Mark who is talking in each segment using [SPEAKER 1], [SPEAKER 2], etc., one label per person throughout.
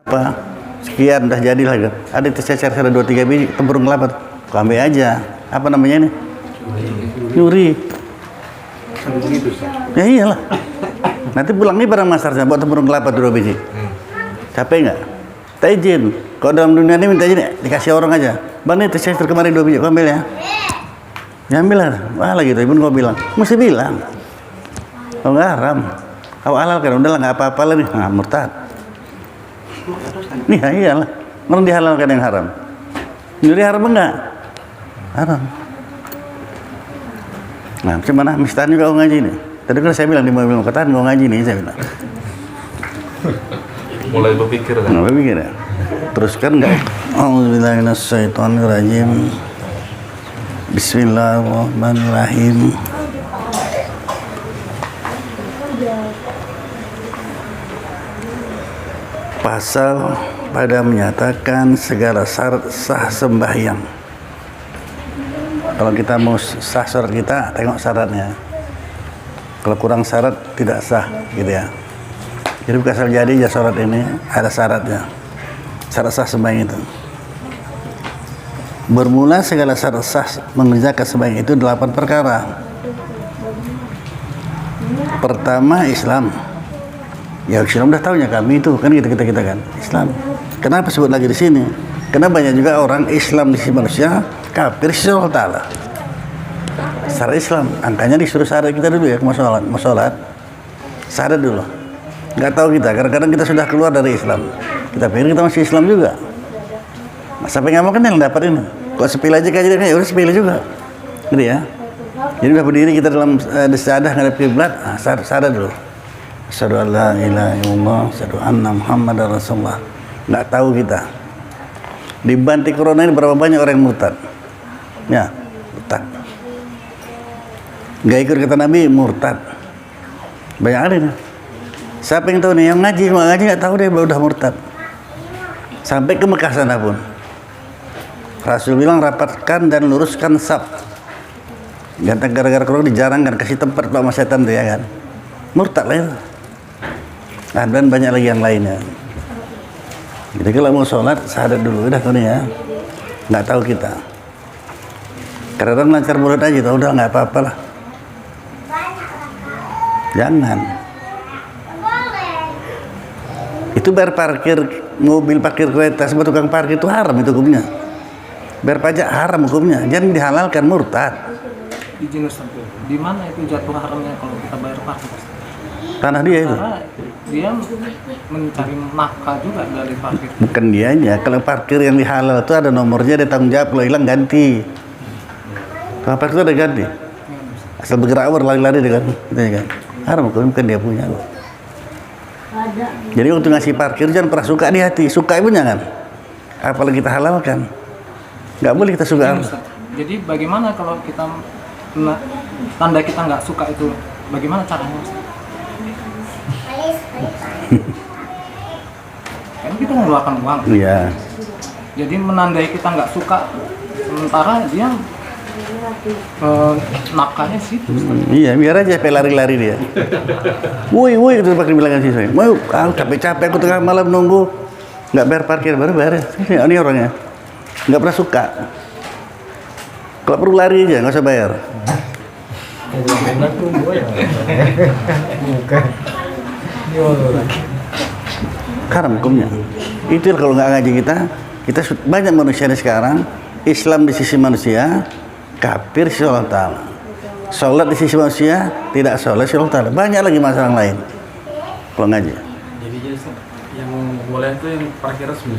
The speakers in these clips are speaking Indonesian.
[SPEAKER 1] apa sekian udah jadi lah, ada tercecer ada 2-3 biji tempurung kelapa, kau ambil aja, apa namanya ini, nyuri. Ya iyalah, nanti pulang nih barang masarnya buat tempurung kelapa 2 biji, capek nggak? Tak izin, kalau dalam dunia ini minta izin dikasih orang aja, bang nih tercecer kemarin 2 biji, kau ambil ya, ya ambil lah, wah lagi tuh ibu kau bilang, mesti bilang, kau nggak haram, kau halal kan, udah lah nggak apa-apa lah nih, nah, murtad. Nih iyalah, orang dihalalkan yang haram. Nyuri haram enggak? Haram. Nah, cuman mistan juga kau ngaji nih. Tadi kan saya bilang di mobil katakan kau ngaji nih, saya bilang.
[SPEAKER 2] Mulai berpikir kan?
[SPEAKER 1] Mulai berpikir ya. Teruskan enggak? A'udzubillahi minasyaitonirrajim. Bismillahirrahmanirrahim. Pasal pada menyatakan segala syarat sah sembahyang. Kalau kita mau sah syarat kita, tengok syaratnya. Kalau kurang syarat tidak sah, gitu ya. Jadi asal jadi ya syarat ini ada syaratnya. Syarat sah sembahyang itu. Bermula segala syarat sah mengerjakan sembahyang itu 8 perkara. Pertama Islam. Ya Islam udah tahunya kami itu kan kita kan Islam. Kenapa sebut lagi di sini? Karena banyak juga orang Islam di sisi manusia, kafir sisi Allah Taala. Syarat Islam, angkanya disuruh syarat kita dulu ya, mau sholat, syarat dulu. Nggak tahu kita, kadang-kadang kita sudah keluar dari Islam. Kita pikir kita masih Islam juga. Nah, sampai nggak mau kenal dapat ini. Kok sepil aja kajiannya, ya udah sepil juga. Gitu ya. Jadi udah berdiri kita dalam istiadah ngadep kiblat, syarat dulu. Asyhadu an la ilaha illallah, asyhadu anna Muhammadar Rasulullah. Nggak tahu kita. Dibanting corona ini berapa banyak orang yang murtad? Ya, murtad. Nggak ikut kata Nabi, murtad. Banyak ada nih. Siapa yang tahu nih? Yang ngaji nggak tahu dia udah murtad. Sampai ke Mekah sana pun. Rasul bilang rapatkan dan luruskan saf. Jangan gara-gara corona dijarangkan, kasih tempat Pak Mas Setan tuh ya kan. Murtad lah itu. Nah, dan banyak lagi yang lainnya. Jadi kalau mau sholat, syahadat dulu, udah nih ya. Nggak tahu kita. Kadang-kadang lancar mulut aja, udah nggak apa-apa lah. Jangan. Itu bayar parkir mobil, parkir kereta, sebab tukang parkir itu haram itu hukumnya. Bayar pajak haram hukumnya, jangan dihalalkan, murtad.
[SPEAKER 3] Izin Ustaz, di mana itu jatuh haramnya kalau kita bayar parkir?
[SPEAKER 1] Tanah dia itu.
[SPEAKER 3] Karena dia mencari nafkah juga dari parkir.
[SPEAKER 1] Bukan dianya, kalau parkir yang dihalal itu ada nomornya, ada tanggung jawab, kalau hilang ganti. Kalau parkir itu ada ganti. Asal bergerak lari-lari dengan gitu ya kan. Haram bukan dia punya. Jadi waktu ngasih parkir jangan pernah suka di hati, suka ibu jangan. Apalagi kita halalkan. Nggak boleh kita suka.
[SPEAKER 3] Jadi bagaimana kalau kita tanda kita nggak suka itu, bagaimana caranya? Kan kita mengeluarkan uang.
[SPEAKER 1] Iya.
[SPEAKER 3] Jadi menandai kita nggak suka, sementara dia nafkahnya situ.
[SPEAKER 1] Iya, biar aja lari-lari dia. Woi, itu pakai bilangan siswa. Mau, capek-capek aku tengah malam nunggu, nggak bayar parkir baru bayar. Ini orangnya nggak pernah suka. Kalau perlu lari aja, nggak usah bayar. Haram hukumnya. Itu kalau nggak ngaji kita banyak manusia sekarang Islam di sisi manusia, kafir sisi Allah Taala. Sholat di sisi manusia, tidak sholat sisi Allah Taala. Banyak lagi masalah lain. Kalau ngaji.
[SPEAKER 2] Jadi yang boleh itu yang parkir resmi.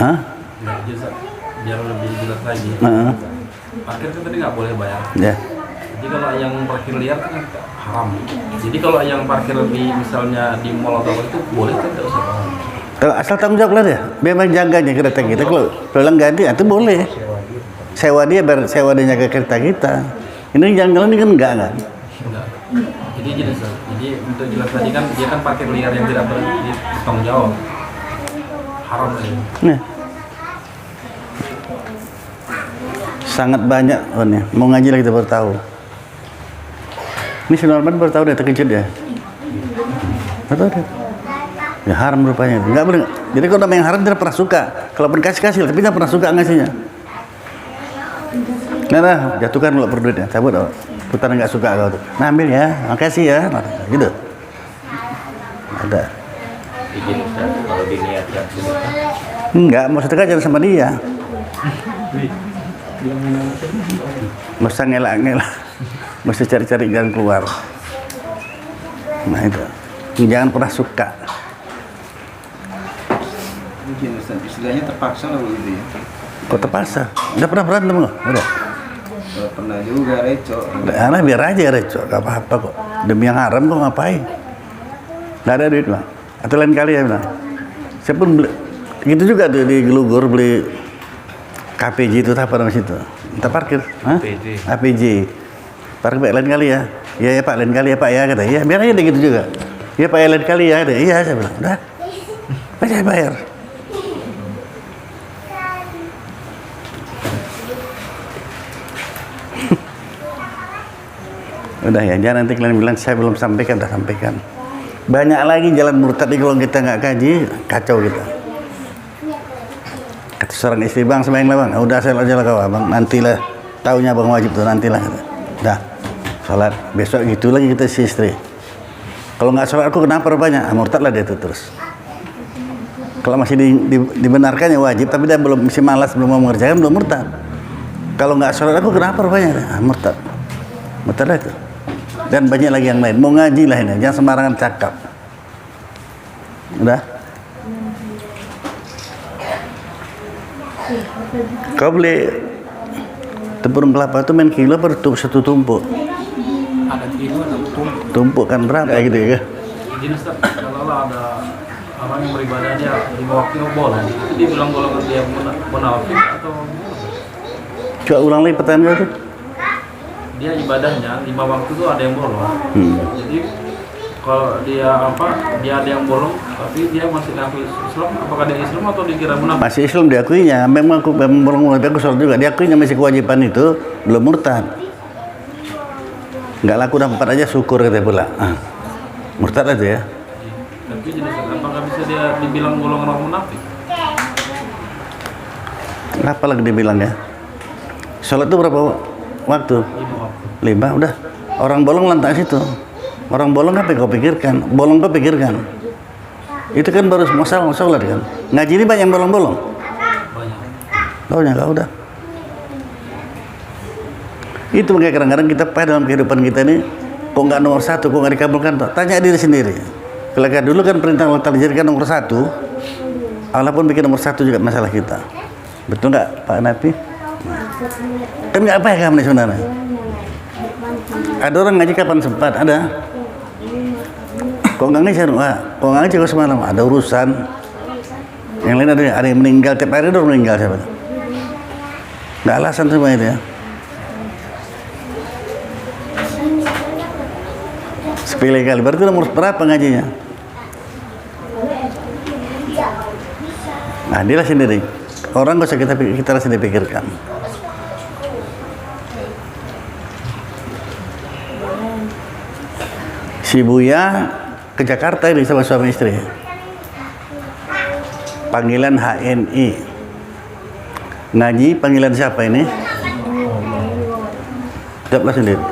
[SPEAKER 1] Hah?
[SPEAKER 2] Ya, biar lebih jelas lagi. Parkir itu tadi nggak boleh bayar.
[SPEAKER 1] Ya.
[SPEAKER 2] Jadi kalau yang parkir liar kan haram. Jadi kalau yang parkir di misalnya di mall atau apa itu boleh kan tidak usah bayar.
[SPEAKER 1] Kalau asal tanggung jawab lah dia. Memang jaganya kereta kita. Kalau pulang ganti itu boleh. Sewa dia jaga kereta kita. Ini jalan-jalan ini kan enggak kan?
[SPEAKER 2] Enggak. Jadi jelas. Jadi untuk jelas tadi kan dia kan parkir liar yang tidak bertanggung jawab. Haram tadi.
[SPEAKER 1] Nah. Sangat banyak nih. Mau ngaji lah kita baru tahu. Ini Sinarman baru tahu deh, terkejut ya. Baru tahu deh. Ya haram rupanya, nggak boleh. Jadi kalau nama yang haram tidak pernah suka. Kalaupun kasih, tapi tidak pernah suka ngasihnya. Nah, jatuhkan dulu per duitnya, cabut dong. Putar nggak suka kau tuh. Nah, ambil ya, makasih ya, nah, gitu. Ada.
[SPEAKER 4] Izin Ustaz, kalau diniatkan sedekah.
[SPEAKER 1] Enggak, mau sedekah jangan sama dia. Masa ngelak-ngelak, mesti cari-cari jalan keluar. Nah itu, jangan pernah suka.
[SPEAKER 5] Mungkin Ustaz, istilahnya terpaksa lah begitu ya.
[SPEAKER 1] Kok terpaksa? Udah pernah berantem kok? Udah.
[SPEAKER 5] Kalau pernah juga reco.
[SPEAKER 1] Anak biar aja reco, gak apa-apa kok. Demi yang haram kok ngapain? Gak ada duit bang. Atau lain kali ya bilang. Saya pun beli, gitu juga tuh di Gelugur beli KPJ itu apa namanya situ? Kita parkir, hah? APJ. Parkir Pak lain kali ya. Iya ya Pak, lain kali ya Pak ya kata. Iya biar aja deh gitu juga. Iya Pak ya lain kali ya kata. Iya saya bilang. Udah, saya bayar. Udah ya, jangan nanti kalian bilang saya belum sampaikan, udah sampaikan. Banyak lagi jalan murtad kalau kita nggak kaji, kacau kita. Kata seorang istri, bang sembahyang lah bang. Udah saya aja lah kau bang, nantilah taunya bang wajib tuh nantilah. Udah, sholat besok gitu lagi kita si istri. Kalau nggak sholat aku kenapa rupanya? Murtad lah dia tuh terus. Kalau masih dibenarkan ya wajib, tapi dia belum masih malas belum mau mengerjakan belum murtad. Kalau nggak sholat aku kenapa rupanya? Murtad, murtad lah itu. Dan banyak lagi yang lain. Mau ngaji lah ini, jangan sembarangan cakap. Udah. Kau beli tepung kelapa itu main kilo per satu tumpuk.
[SPEAKER 3] Ada kilo, ada tumpuk.
[SPEAKER 1] Tumpuk kan berapa gitu ya?
[SPEAKER 2] Izin Ustaz, kalau ada orang yang beribadah dia lima waktu bolong, itu dia bilang golongan dia munafik atau
[SPEAKER 1] Coba ulang lagi pertanyaan itu.
[SPEAKER 2] dia ibadahnya 5 waktu tuh ada yang bolong. Jadi kalau dia dia ada yang bolong tapi dia masih ngaku Islam, apakah dia Islam atau dikira munafik?
[SPEAKER 1] Masih Islam diakuinya, memang aku bolong aku sholat juga, diakuinya masih kewajiban itu belum murtad. Nggak laku dah 4 aja syukur kata pula. Murtad aja ya.
[SPEAKER 2] Tapi jadi apakah bisa dia dibilang golongan orang munafik?
[SPEAKER 1] Apa lagi dibilang ya? Sholat itu berapa waktu?
[SPEAKER 2] 5 waktu.
[SPEAKER 1] 5 udah. Orang bolong lantak situ. Orang bolong apa yang kau pikirkan? Bolong kau pikirkan. Itu kan baru masalah sholat kan. Ngaji ini banyak yang bolong-bolong.
[SPEAKER 2] Banyak.
[SPEAKER 1] Banyak kau udah. Itu makanya kadang-kadang kita dalam kehidupan kita ini kok nggak nomor 1, kok nggak dikabulkan? Tanya diri sendiri. Kalau dulu kan perintah Allah Ta'ala dijadikan nomor 1, Allah pun bikin nomor 1 juga masalah kita. Betul nggak Pak Nafi? Kan nggak paham nih sebenarnya. Ada orang ngaji kapan sempat, ada. Kok nggak ngaji? Kok nggak ngaji kok semalam? Ada urusan. Yang lain ada yang meninggal tiap hari, ada orang meninggal siapa? Nggak alasan semua itu ya. Sepele kali. Berarti nomor berapa ngajinya? Nah, dia sendiri. Orang nggak usah kita sendiri pikirkan. Si Buya ke Jakarta ini sama suami istri. Panggilan HNI. Ngaji panggilan siapa ini? Jawablah sendiri.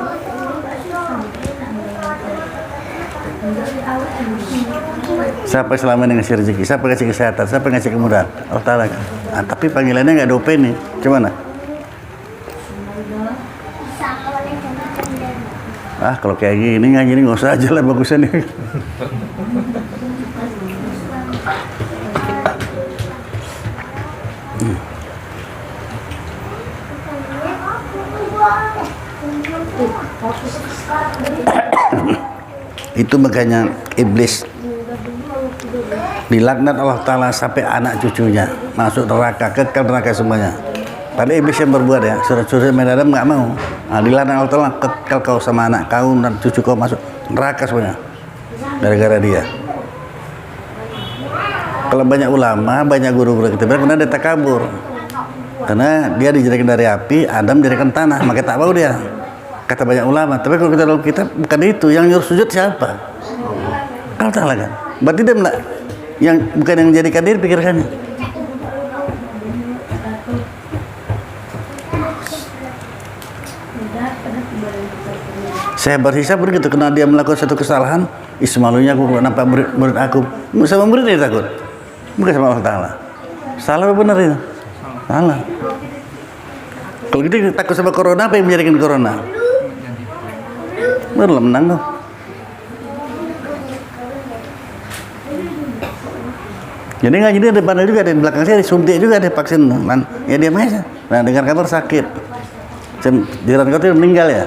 [SPEAKER 1] Siapa selama ini ngasih rezeki? Siapa ngasih kesehatan? Siapa ngasih kemudahan? Allah Ta'ala kan. Nah, tapi panggilannya nggak ada OP nih. Gimana? Kalau kayak gini ngaji ini nggak usah aja lah bagusnya nih. Itu makanya iblis dilaknat Allah Ta'ala sampai anak cucunya masuk neraka, kekal neraka semuanya. Padahal iblis yang berbuat ya, surat-surat Adam nggak mau. Nah, dilaknat Allah Ta'ala, kekal kau sama anak kau dan cucu kau masuk neraka semuanya gara-gara dia. Kalau banyak ulama, banyak guru-guru kita bilang karena dia takabur, karena dia dijadikan dari api, Adam dijadikan tanah, maka tak mau dia. Kata banyak ulama. Tapi kalau kita dalam kitab bukan itu, yang nyuruh sujud siapa? Allah Ta'ala kan. Berarti dia yang bukan yang menjadikan diri pikirkannya. Saya berhisab begitu, karena dia melakukan satu kesalahan, ismalunya aku nampak murid aku, sama murid dia takut, bukan sama Allah Ta'ala. Salah apa benar itu? Salah. Kalau gitu takut sama corona, apa yang menjadikan corona? Baru menang kok. Jadi ngaji dia depan juga, di belakang saya disuntik juga, ada vaksin. Ya dia aja. Nah dengar kabar sakit, jiran kau itu meninggal ya,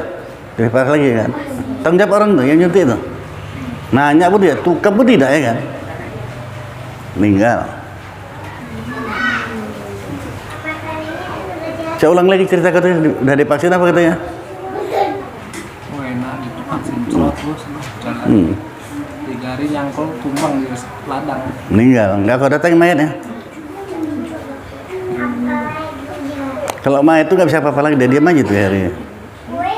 [SPEAKER 1] lebih parah lagi kan. Tanggung jawab orang tuh yang nyuntik itu. Nanya pun dia, tukar pun tidak ya kan. Meninggal. Saya ulang lagi cerita kau itu, udah divaksin apa katanya?
[SPEAKER 3] Oh enak gitu vaksin, terus jalan. 3 hari nyangkul tumbang di ladang.
[SPEAKER 1] Meninggal, nggak kau datang mayatnya. Kalau mayat itu nggak bisa apa-apa lagi, dia diam aja tuh hari.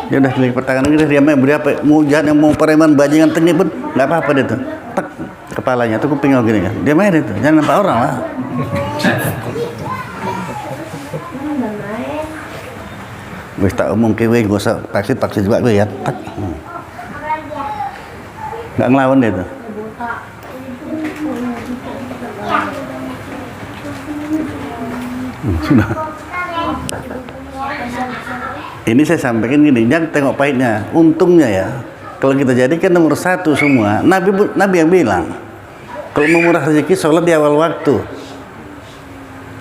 [SPEAKER 1] Dia udah klik pertangan gitu, diam aja, beri apa, mau jahat yang mau preman bajingan tengik pun nggak apa-apa dia tuh. Tak kepalanya tuh kuping gini kan, diam aja itu, jangan nampak orang lah. Wis tak omong kewe, gak usah vaksin juga gue ya. Tak. Nggak ngelawan dia tuh. Sudah. Ini saya sampaikan gini, jangan tengok pahitnya. Untungnya ya, kalau kita jadikan nomor 1 semua, Nabi yang bilang, kalau mau murah rezeki, sholat di awal waktu.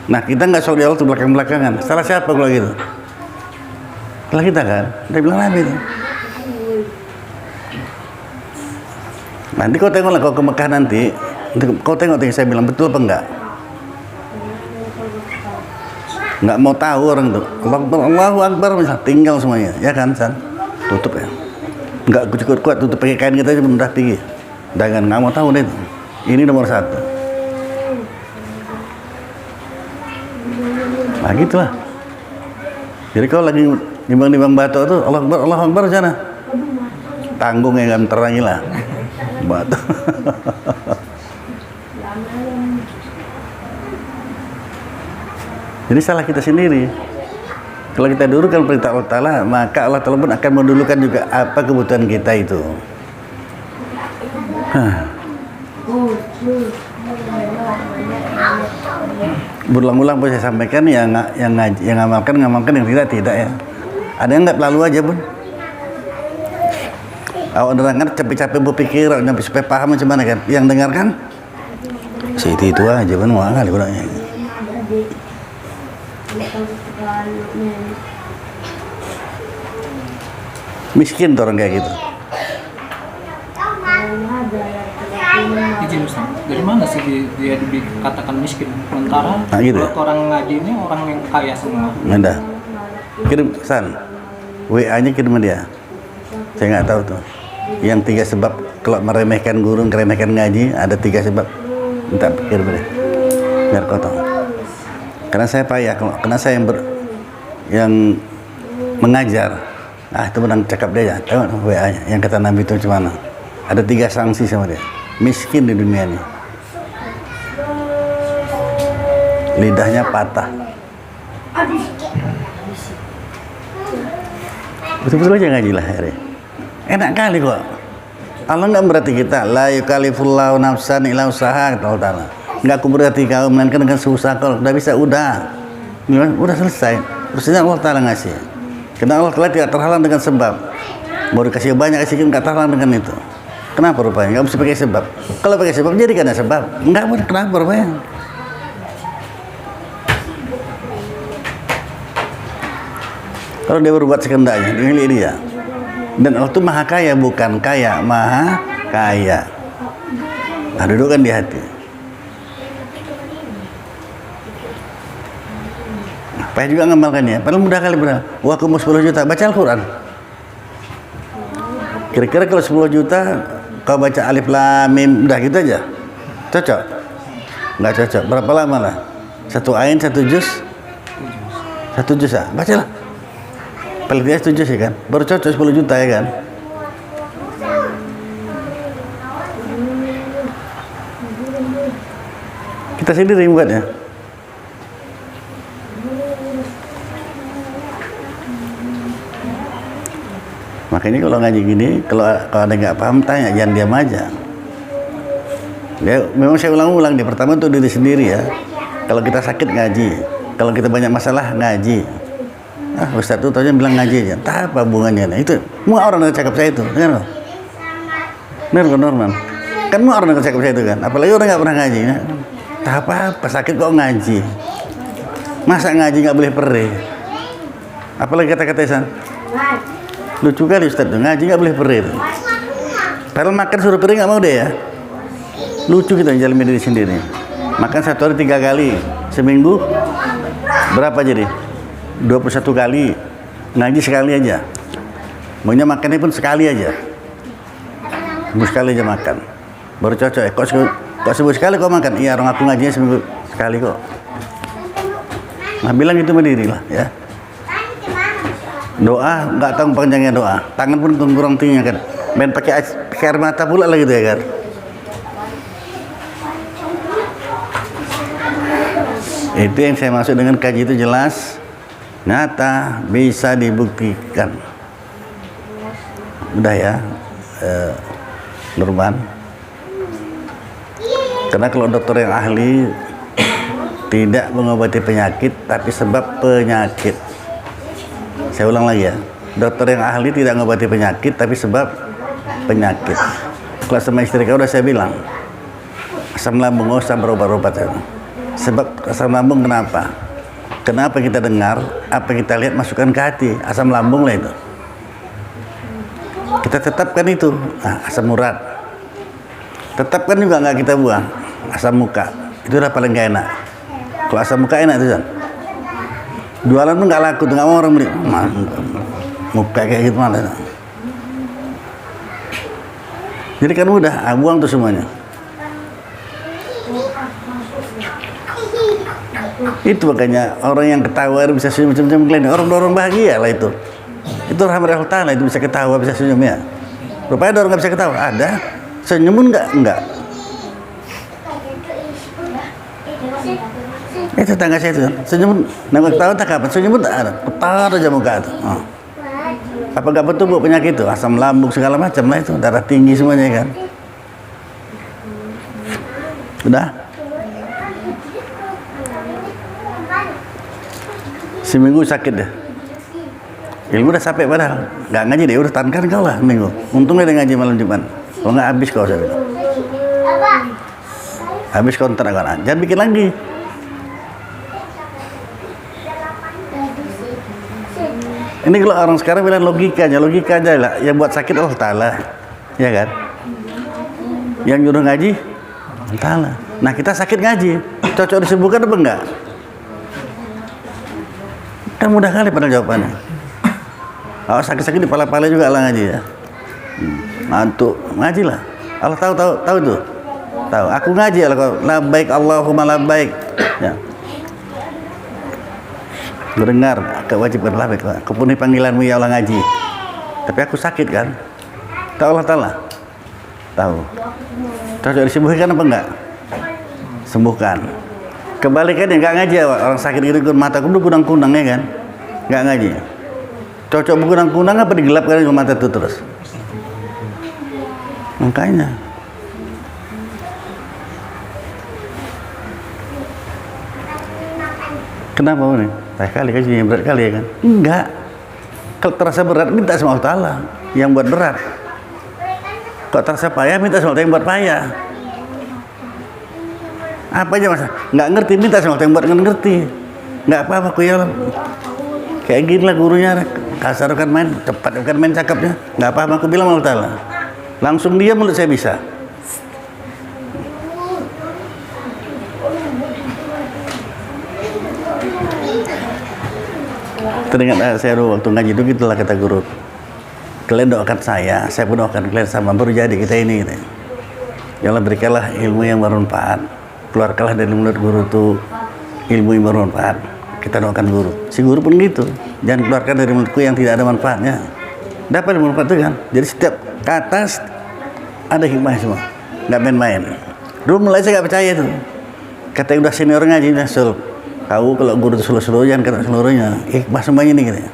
[SPEAKER 1] Nah kita nggak sholat di awal waktu, belakang-belakangan. Salah siapa kalau gitu? Salah kita kan? Dia bilang Nabi itu. Nanti kau tengoklah kau ke Mekah nanti, kau tengok yang saya bilang betul apa enggak? Nggak mau tahu orang tuh, Allahu Akbar misal, tinggal semuanya, ya kan San? Tutup ya, nggak kuat tutup pakai kain kita aja udah tinggi, jangan nggak mau tahu deh, ini nomor 1. Nah gitulah. Jadi kalau lagi nimbang batu itu, Allah Akbar sana, tanggung ya kan terangi lah, batu. Jadi salah kita sendiri. Kalau kita dulukan perintah Allah Ta'ala, maka Allah Ta'ala pun akan mendulukan juga apa kebutuhan kita itu. Berulang-ulang pun saya sampaikan, yang ngamalkan, yang tidak ya. Ada yang nggak lalu aja pun. Awak dengarkan capek-capek berpikir, supaya paham macam mana kan. Yang dengarkan, itu aja pun wah kali kurangnya. Miskin tuh orang kayak gitu.
[SPEAKER 3] Izin Ustaz, dari mana sih dia dikatakan miskin? Sementara
[SPEAKER 1] gitu ya?
[SPEAKER 3] Orang ngaji ini orang yang kaya semua.
[SPEAKER 1] Nggak, kirim pesan, WA-nya kirim dia. Saya nggak tahu tuh. Yang 3 sebab kalau meremehkan guru, meremehkan ngaji, ada 3 sebab. Minta kirim dia, biar kau tahu. Karena saya payah, karena saya yang mengajar. Itu menang cakap dia ya, tahu WA-nya. Yang kata Nabi itu macam mana? Ada 3 sanksi sama dia. Miskin di dunia ini. Lidahnya patah. Betul-betul aja ngaji lah hari. Enak kali kok. Allah nggak berarti kita la yukallifullahu nafsan illa usaha, kata Allah Ta'ala. Nggak aku berarti kau melainkan dengan seusaha kau. Udah bisa, udah selesai. Terusnya Allah Ta'ala ngasih. Karena Allah Ta'ala tidak terhalang dengan sebab. Mau dikasih banyak, kasih nggak terhalang dengan itu. Kenapa rupanya? Nggak mesti pakai sebab. Kalau pakai sebab, jadi karena sebab. Nggak boleh, kenapa rupanya? Kalau dia berbuat sekendaknya, dimiliki dia. Dan Allah itu maha kaya, bukan kaya, maha kaya. Nah, dudukkan di hati. Payah juga ngamalkannya. Padahal mudah kali benar. Wah, kamu 10 juta, baca Al-Quran. Kira-kira kalau 10 juta, kau baca Alif Lam Mim, udah gitu aja. Cocok? Nggak cocok. Berapa lama lah? 1 ain, 1 juz? 1 juz ya? Bacalah. Paling tidak 1 juz ya kan? Baru cocok 10 juta ya kan? Kita sendiri yang buatnya. Makanya kalau ngaji gini, kalau ada nggak paham tanya, jangan diam aja. Ya, memang saya ulang-ulang di pertama untuk diri sendiri ya. Kalau kita sakit ngaji, kalau kita banyak masalah ngaji. Ustaz tuh taunya bilang ngaji aja, tak apa hubungannya. Nah, itu semua orang yang cakap saya itu, dengar? Benar kan Norman? Kan semua orang yang cakap saya itu kan, apalagi orang nggak pernah ngaji. Ya? Tak apa sakit kok ngaji. Masa ngaji nggak boleh perih? Apalagi kata-kata San. Lucu kali Ustaz tuh, ngaji nggak boleh perih. Padahal makan suruh perih nggak mau deh ya. Lucu kita jalan diri sendiri. Makan 1 hari 3 kali, seminggu berapa jadi? 21 kali. Ngaji sekali aja. Maunya makannya pun sekali aja. Sekali aja makan. Baru cocok ya. Kok seminggu sekali kok makan? Iya, orang aku ngajinya seminggu sekali kok. Nah, bilang itu mandiri lah ya. Doa nggak tahu panjangnya doa. Tangan pun kurang tingginya kan. Main pakai air mata pula lah gitu ya kan. Itu yang saya maksud dengan kaji itu jelas, nyata, bisa dibuktikan. Udah ya, Nurman. Karena kalau dokter yang ahli tidak mengobati penyakit, tapi sebab penyakit. Saya ulang lagi ya, dokter yang ahli tidak mengobati penyakit, tapi sebab penyakit. Kalau sama istri kau udah saya bilang, asam lambung nggak usah berobat-obat ya. Sebab asam lambung kenapa? Kenapa kita dengar, apa kita lihat masukkan ke hati, asam lambung lah itu. Kita tetapkan itu, asam urat. Tetapkan juga nggak kita buang, asam muka. Itu udah paling gak enak. Kalau asam muka enak itu kan. Jualan pun nggak laku, nggak mau orang beli. Muka kayak gitu mana? Jadi kan udah, buang tuh semuanya. Itu makanya orang yang ketawa bisa senyum macam-macam lain. Orang bahagia lah itu. Itu rahmat Allah Ta'ala, itu bisa ketawa, bisa senyum ya. Rupanya ada orang nggak bisa ketawa, ada. Senyum pun enggak. Itu tetangga saya itu, senyum, nampak ketawa tak kapan, senyum pun tak ada. Ketar aja muka itu. Apa nggak betul bu penyakit itu, asam lambung segala macam lah itu, darah tinggi semuanya kan. Udah. Seminggu sakit deh. Ilmu udah sampai padahal. Nggak ngaji deh, udah tahankan kau lah minggu. Untungnya dia ngaji malam Jumat. Kalau nggak habis kau saya bilang. Habis kau ntar akan. Jangan bikin lagi. Ini kalau orang sekarang bilang logika aja lah. Yang buat sakit Allah Ta'ala. Ya kan? Yang nyuruh ngaji Allah Ta'ala. Nah kita sakit ngaji. Cocok disembuhkan apa enggak? Kan mudah kali pada jawabannya. Kalau sakit-sakit di pala-pala juga lah ngaji ya. Mantuk ngaji lah. Allah tahu itu. Tahu. Aku ngaji lah kau. Labbaik Allahumma labbaik. Ya. Mendengar, kewajiban labbaik. Aku penuhi panggilanmu ya Allah ngaji. Tapi aku sakit kan. Tahu Allah Ta'ala. Tahu. Cocok disembuhkan apa enggak? Sembuhkan. Kebalikannya nggak ngaji orang sakit gitu mata kudu kunang-kunang ya kan, nggak ngaji. Cocok berkunang-kunang apa digelapkan mata itu terus. Makanya kenapa ini? Banyak kali kan berat kali ya kan? Enggak. Kalau terasa berat minta sama Allah Ta'ala yang buat berat. Kalau terasa payah minta sama Allah yang buat payah. Apa aja masa nggak ngerti minta sama yang buat ngerti, nggak apa-apa aku ya kayak gini lah gurunya kasar kan main cepat kan main cakapnya nggak apa-apa aku bilang Allah Ta'ala langsung dia mulut saya bisa. Teringat saya dulu waktu ngaji itu gitulah kata guru, kalian doakan saya pun doakan kalian sama baru jadi kita ini gitu. Ya Allah berikanlah ilmu yang bermanfaat, keluarkanlah dari mulut guru itu ilmu yang bermanfaat. Kita doakan guru. Si guru pun gitu. Jangan keluarkan dari mulutku yang tidak ada manfaatnya. Dapat manfaat itu kan. Jadi setiap kata ada hikmah semua. Nggak main-main. Dulu mulai saya nggak percaya itu. kata udah senior ngaji dah Sul, kau kalau guru itu seluruh jangan kata seluruhnya, mas semuanya nih katanya,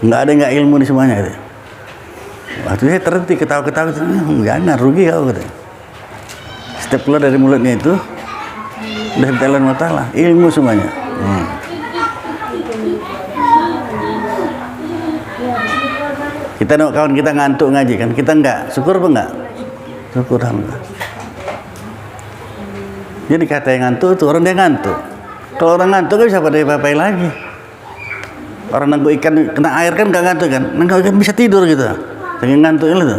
[SPEAKER 1] nggak ada nggak ilmu di semuanya katanya. Waktu saya terhenti ketawa-ketawa, jangan rugi kau katanya. Setiap keluar dari mulutnya itu dari Allah Ta'ala, ilmu semuanya. Kita nengok kawan kita ngantuk ngaji kan, kita enggak, syukur apa enggak? Syukur alhamdulillah. Jadi kata yang ngantuk itu orang dia ngantuk. Kalau orang ngantuk kan bisa pada apa-apain lagi. Orang nangkuk ikan kena air kan enggak ngantuk kan, nangkuk ikan bisa tidur gitu. Saking ngantuknya itu.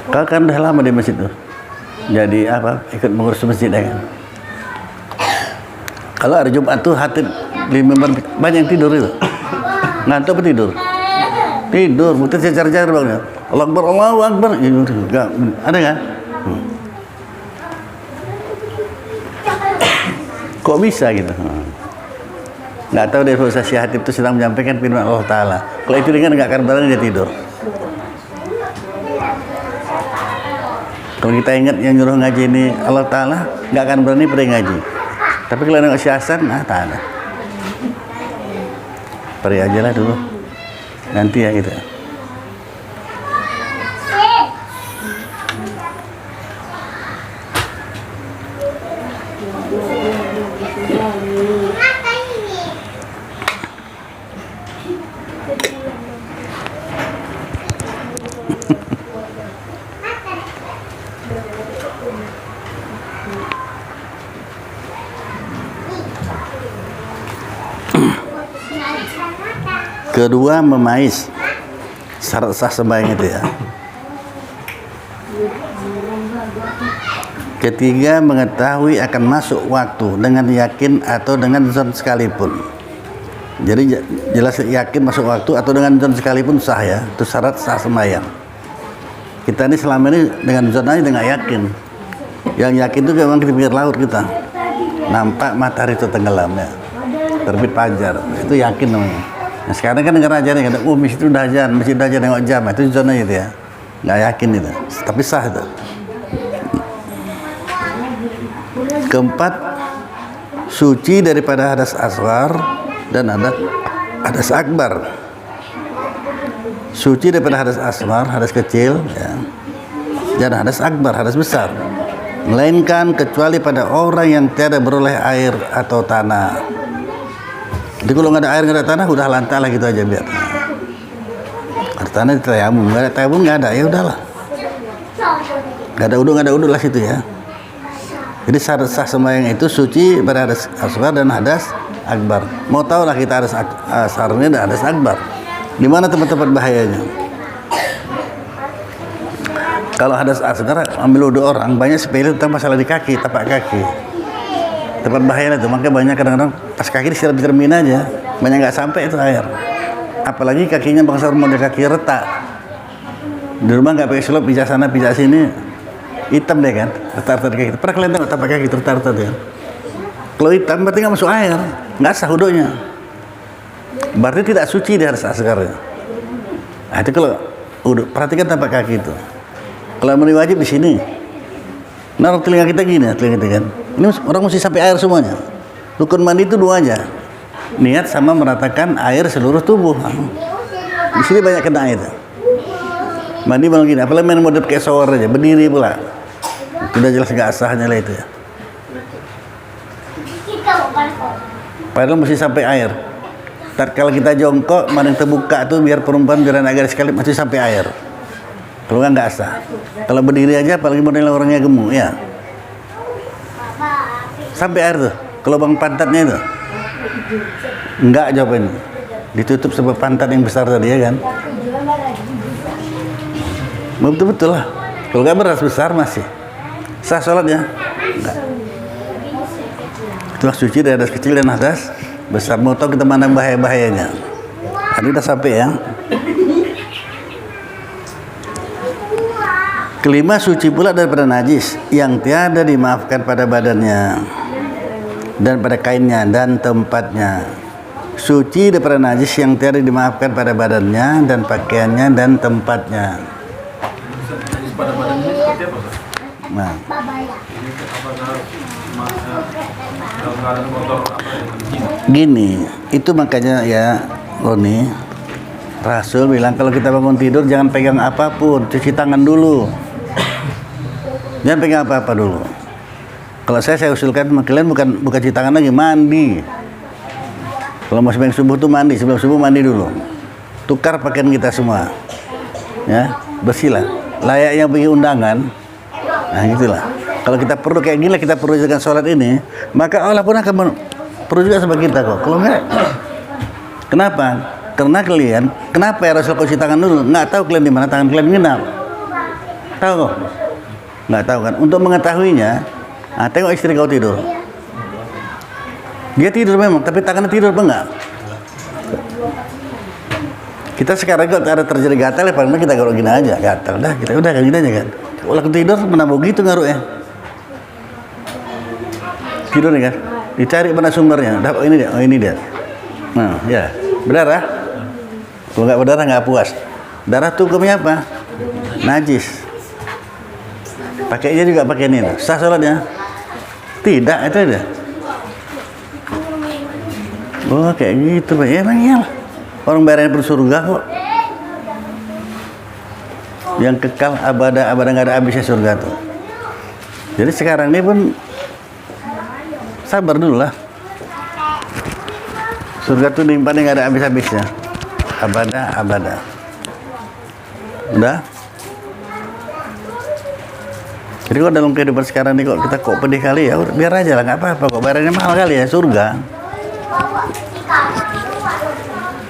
[SPEAKER 1] Kau kan udah lama di masjid tuh. Jadi apa? Ikut mengurus masjid ya kan. Kalau hari Jumat tuh hati di member banyak yang tidur itu. Ngantuk apa tidur? Tidur, mungkin cecar-cecar banget. Allah Akbar, Allahu Akbar. Enggak, ada kan? Kok bisa gitu? Nggak tahu deh Ustaz Syekh Hatib itu sedang menyampaikan firman Allah Ta'ala. Kalau itu ringan nggak akan berani dia tidur. Kalau kita ingat yang nyuruh ngaji ini Allah Ta'ala, nggak akan berani pada ngaji. Tapi kalau nengok si Hasan, tak ada. Pergi aja lah dulu. Nanti ya gitu. Kedua, memais syarat sah sembahyang itu ya. Ketiga, mengetahui akan masuk waktu dengan yakin atau dengan zon sekalipun. Jadi jelas yakin masuk waktu atau dengan zon sekalipun sah ya. Itu syarat sah sembahyang. Kita ini selama ini dengan zon aja dengan yakin. Yang yakin itu memang di pinggir laut kita. Nampak matahari itu tenggelam ya. Terbit fajar. Itu yakin namanya. Nah, sekarang kan dengar aja nih, masjid udah ajan, masjid udah ajan nengok jam, itu zona itu ya, nggak yakin itu, tapi sah itu. Keempat, suci daripada hadas asghar dan hadas akbar. Suci daripada hadas asghar, hadas kecil, ya, dan hadas akbar, hadas besar. Melainkan kecuali pada orang yang tiada beroleh air atau tanah. Jadi kalau nggak ada air, nggak ada tanah, udah lantai lah gitu aja biar. Ada tanah di tayamum, nggak ada tayamum nggak ada, ya udahlah. Nggak ada uduk lah situ ya. Jadi syarat sah sembahyang itu suci pada hadas asghar dan hadas akbar. Mau tahu lah kita hadas asgharnya dan hadas akbar. Di mana tempat-tempat bahayanya? Kalau hadas asghar ambil uduk orang, banyak sepele tentang masalah di kaki, tapak kaki. Tempat bahaya itu, makanya banyak kadang-kadang pas kaki disiram di cermin aja, banyak nggak sampai itu air. Apalagi kakinya bangsa model kaki retak. Di rumah nggak pakai selop, pijak sana, pijak sini, hitam deh kan, retak-retak di kaki. Pernah kalian tahu tapak kaki retak-retak ya? Kalau hitam berarti nggak masuk air, nggak sah wudunya. Berarti tidak suci di hadas asgharnya. Nah itu kalau uduk, perhatikan tapak kaki itu. Kalau mandi wajib di sini. Naruh telinga kita gini, telinga kita kan. Ini orang mesti sampai air semuanya. Rukun mandi itu dua aja. Niat sama meratakan air seluruh tubuh. Di sini banyak kena air. Mandi malah gini, apalagi main mode kayak shower aja, berdiri pula. Sudah jelas gak sahnya lah itu ya. Padahal mesti sampai air. Kalau kita jongkok, mana yang terbuka tuh biar perempuan biar agak sekali masih sampai air. Kalau nggak sah. Kalau berdiri aja, apalagi model orangnya gemuk ya. Sampai air tuh, kalau bang pantatnya itu. Enggak jawabannya. Ditutup sebab pantat yang besar tadi ya kan. Betul-betul lah. Kalau nggak beras besar masih sah sholatnya. Enggak. Itulah suci dari hadas kecil dan hadas besar. Mau tahu kita mana bahaya-bahayanya. Tadi udah sampai ya. Kelima, suci pula daripada najis yang tiada dimaafkan pada badannya dan pada kainnya dan tempatnya. Suci daripada najis yang tiada dimaafkan pada badannya dan pakaiannya dan tempatnya.
[SPEAKER 2] Najis pada badannya seperti apa?
[SPEAKER 1] Nah,
[SPEAKER 2] apakah masa dalam keadaan kotor apa izin?
[SPEAKER 1] Gini, itu makanya ya Roni, Rasul bilang kalau kita bangun tidur jangan pegang apapun, cuci tangan dulu. Jangan pegang apa-apa dulu. Kalau saya usulkan sama kalian bukan cuci tangan lagi, mandi. Kalau mau sebelum subuh tuh mandi, sebelum subuh mandi dulu. Tukar pakaian kita semua. Ya, bersihlah. Layaknya pergi undangan. Nah, gitulah. Kalau kita perlu kayak gini, kita perlu dengan sholat ini, maka Allah pun akan perlu juga sama kita kok. Kalau enggak, kenapa? Karena kalian, kenapa ya Rasul cuci tangan dulu? Nggak tahu kalian di mana tangan kalian nginap. Tahu kok? Nggak tahu kan? Untuk mengetahuinya, tengok istri kau tidur. Dia tidur memang, tapi tangannya tidur apa enggak? Kita sekarang kalau ada terjadi gatal, ya paling kita garuk gini aja, gatal dah, kita udah kayak gini aja kan. Kalau aku tidur menambah gitu garuknya. Tidur nih kan, dicari mana sumbernya. Dapat ini dia, oh ini dia. Nah, ya, berdarah. Kalau nggak berdarah nggak puas. Darah tuh hukumnya apa? Najis. Pakainya juga pakai ini. Sah sholatnya? Tidak, itu aja. Oh kayak gitu, Pak. Ya emang iyalah. Orang bayarnya pun surga kok. Yang kekal abada nggak ada habisnya surga tuh. Jadi sekarang ini pun sabar dulu lah. Surga tuh nimpanya nggak ada habis-habisnya. Abada. Udah. Jadi kok dalam kehidupan sekarang ini kok kita kok pedih kali ya, biar aja lah, nggak apa-apa kok, bayarnya mahal kali ya, surga.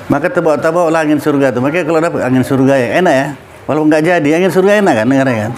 [SPEAKER 1] Maka terbawa-bawa lah angin surga tuh. Makanya kalau dapat angin surga ya enak ya, walaupun nggak jadi angin surga enak kan, dengarnya kan.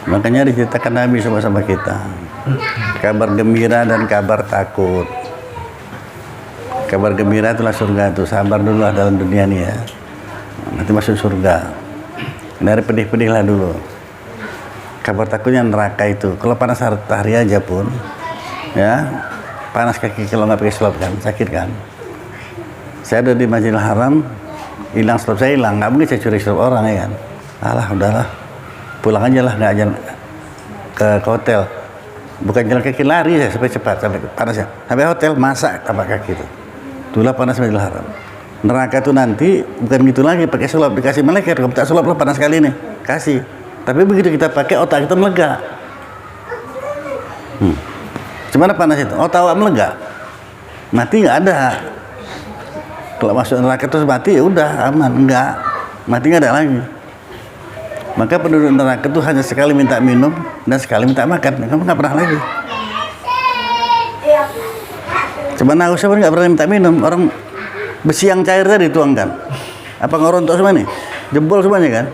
[SPEAKER 1] Makanya diceritakan Nabi sama-sama kita kabar gembira dan kabar takut. Kabar gembira itulah surga itu, sabar dulu lah dalam dunia ini ya, nanti masuk surga. Dari pedih-pedih lah dulu. Kabar takutnya neraka itu, kalau panas hari aja pun ya, panas kaki kalau nggak pakai selop kan, sakit kan. Saya ada di Masjidil Haram, hilang selop saya hilang, nggak mungkin saya curi selop orang ya kan. Alah udahlah, pulang aja lah, nggak aja ke hotel. Bukan jalan kaki, lari saya supaya cepat sampai panas ya. Sampai hotel masak tapak kaki itu. Itulah panas Masjidil Haram. Neraka itu nanti bukan gitu lagi, pakai sulap dikasih malaikat. Kalau tak sulap lah panas kali ini, kasih. Tapi begitu kita pakai, otak kita melega. Gimana panas itu? Otak awak melega. Mati nggak ada. Kalau masuk neraka terus mati ya udah aman, enggak. Mati nggak ada lagi. Maka penduduk neraka itu hanya sekali minta minum dan sekali minta makan. Kamu nggak pernah lagi. Cuman aku sebenarnya nggak pernah minta minum. Orang besi yang cair tadi dituangkan. Apa ngorontok semua nih? Jebol semuanya kan?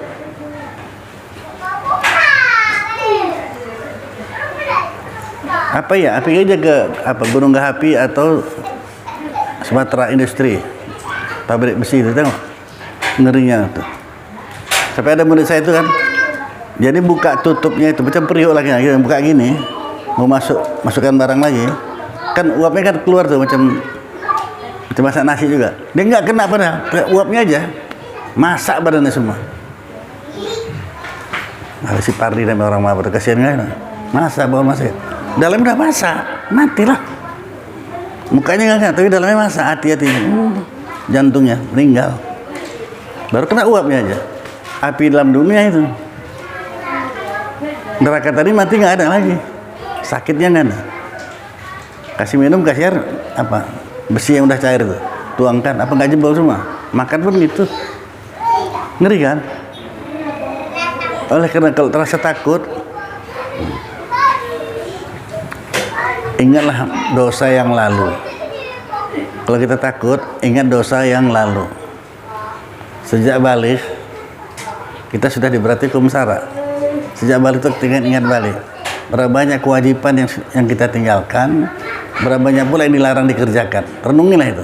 [SPEAKER 1] Apa ya? Api aja ke apa? Gunung Gahapi atau Sumatera Industri, pabrik besi itu, tengok ngerinya tuh. Sampai ada murid saya itu kan, jadi buka tutupnya itu macam periuk lagi, buka gini, mau masukkan barang lagi, kan uapnya kan keluar tuh macam masak nasi juga. Dia nggak kena padahal, uapnya aja masak badannya semua. Nah, si Pardi dan orang mabur kasihan nggak? Masak bawa masak, dalamnya udah masak, matilah. Mukanya nggak kena, tapi dalamnya masak, hati-hatinya, jantungnya meninggal. Baru kena uapnya aja. Api dalam dunia itu. Neraka tadi mati nggak ada lagi, sakitnya nggak ada. Kasih minum, kasih air, apa besi yang udah cair itu, tuangkan, apa nggak jebol semua. Makan pun gitu, ngeri kan? Oleh karena kalau terasa takut, ingatlah dosa yang lalu. Kalau kita takut, ingat dosa yang lalu. Sejak balik, kita sudah diberati kumsara. Sejak balik itu ingat balik. Berapa banyak kewajiban yang kita tinggalkan, berapa banyak pula yang dilarang dikerjakan. Renungilah itu.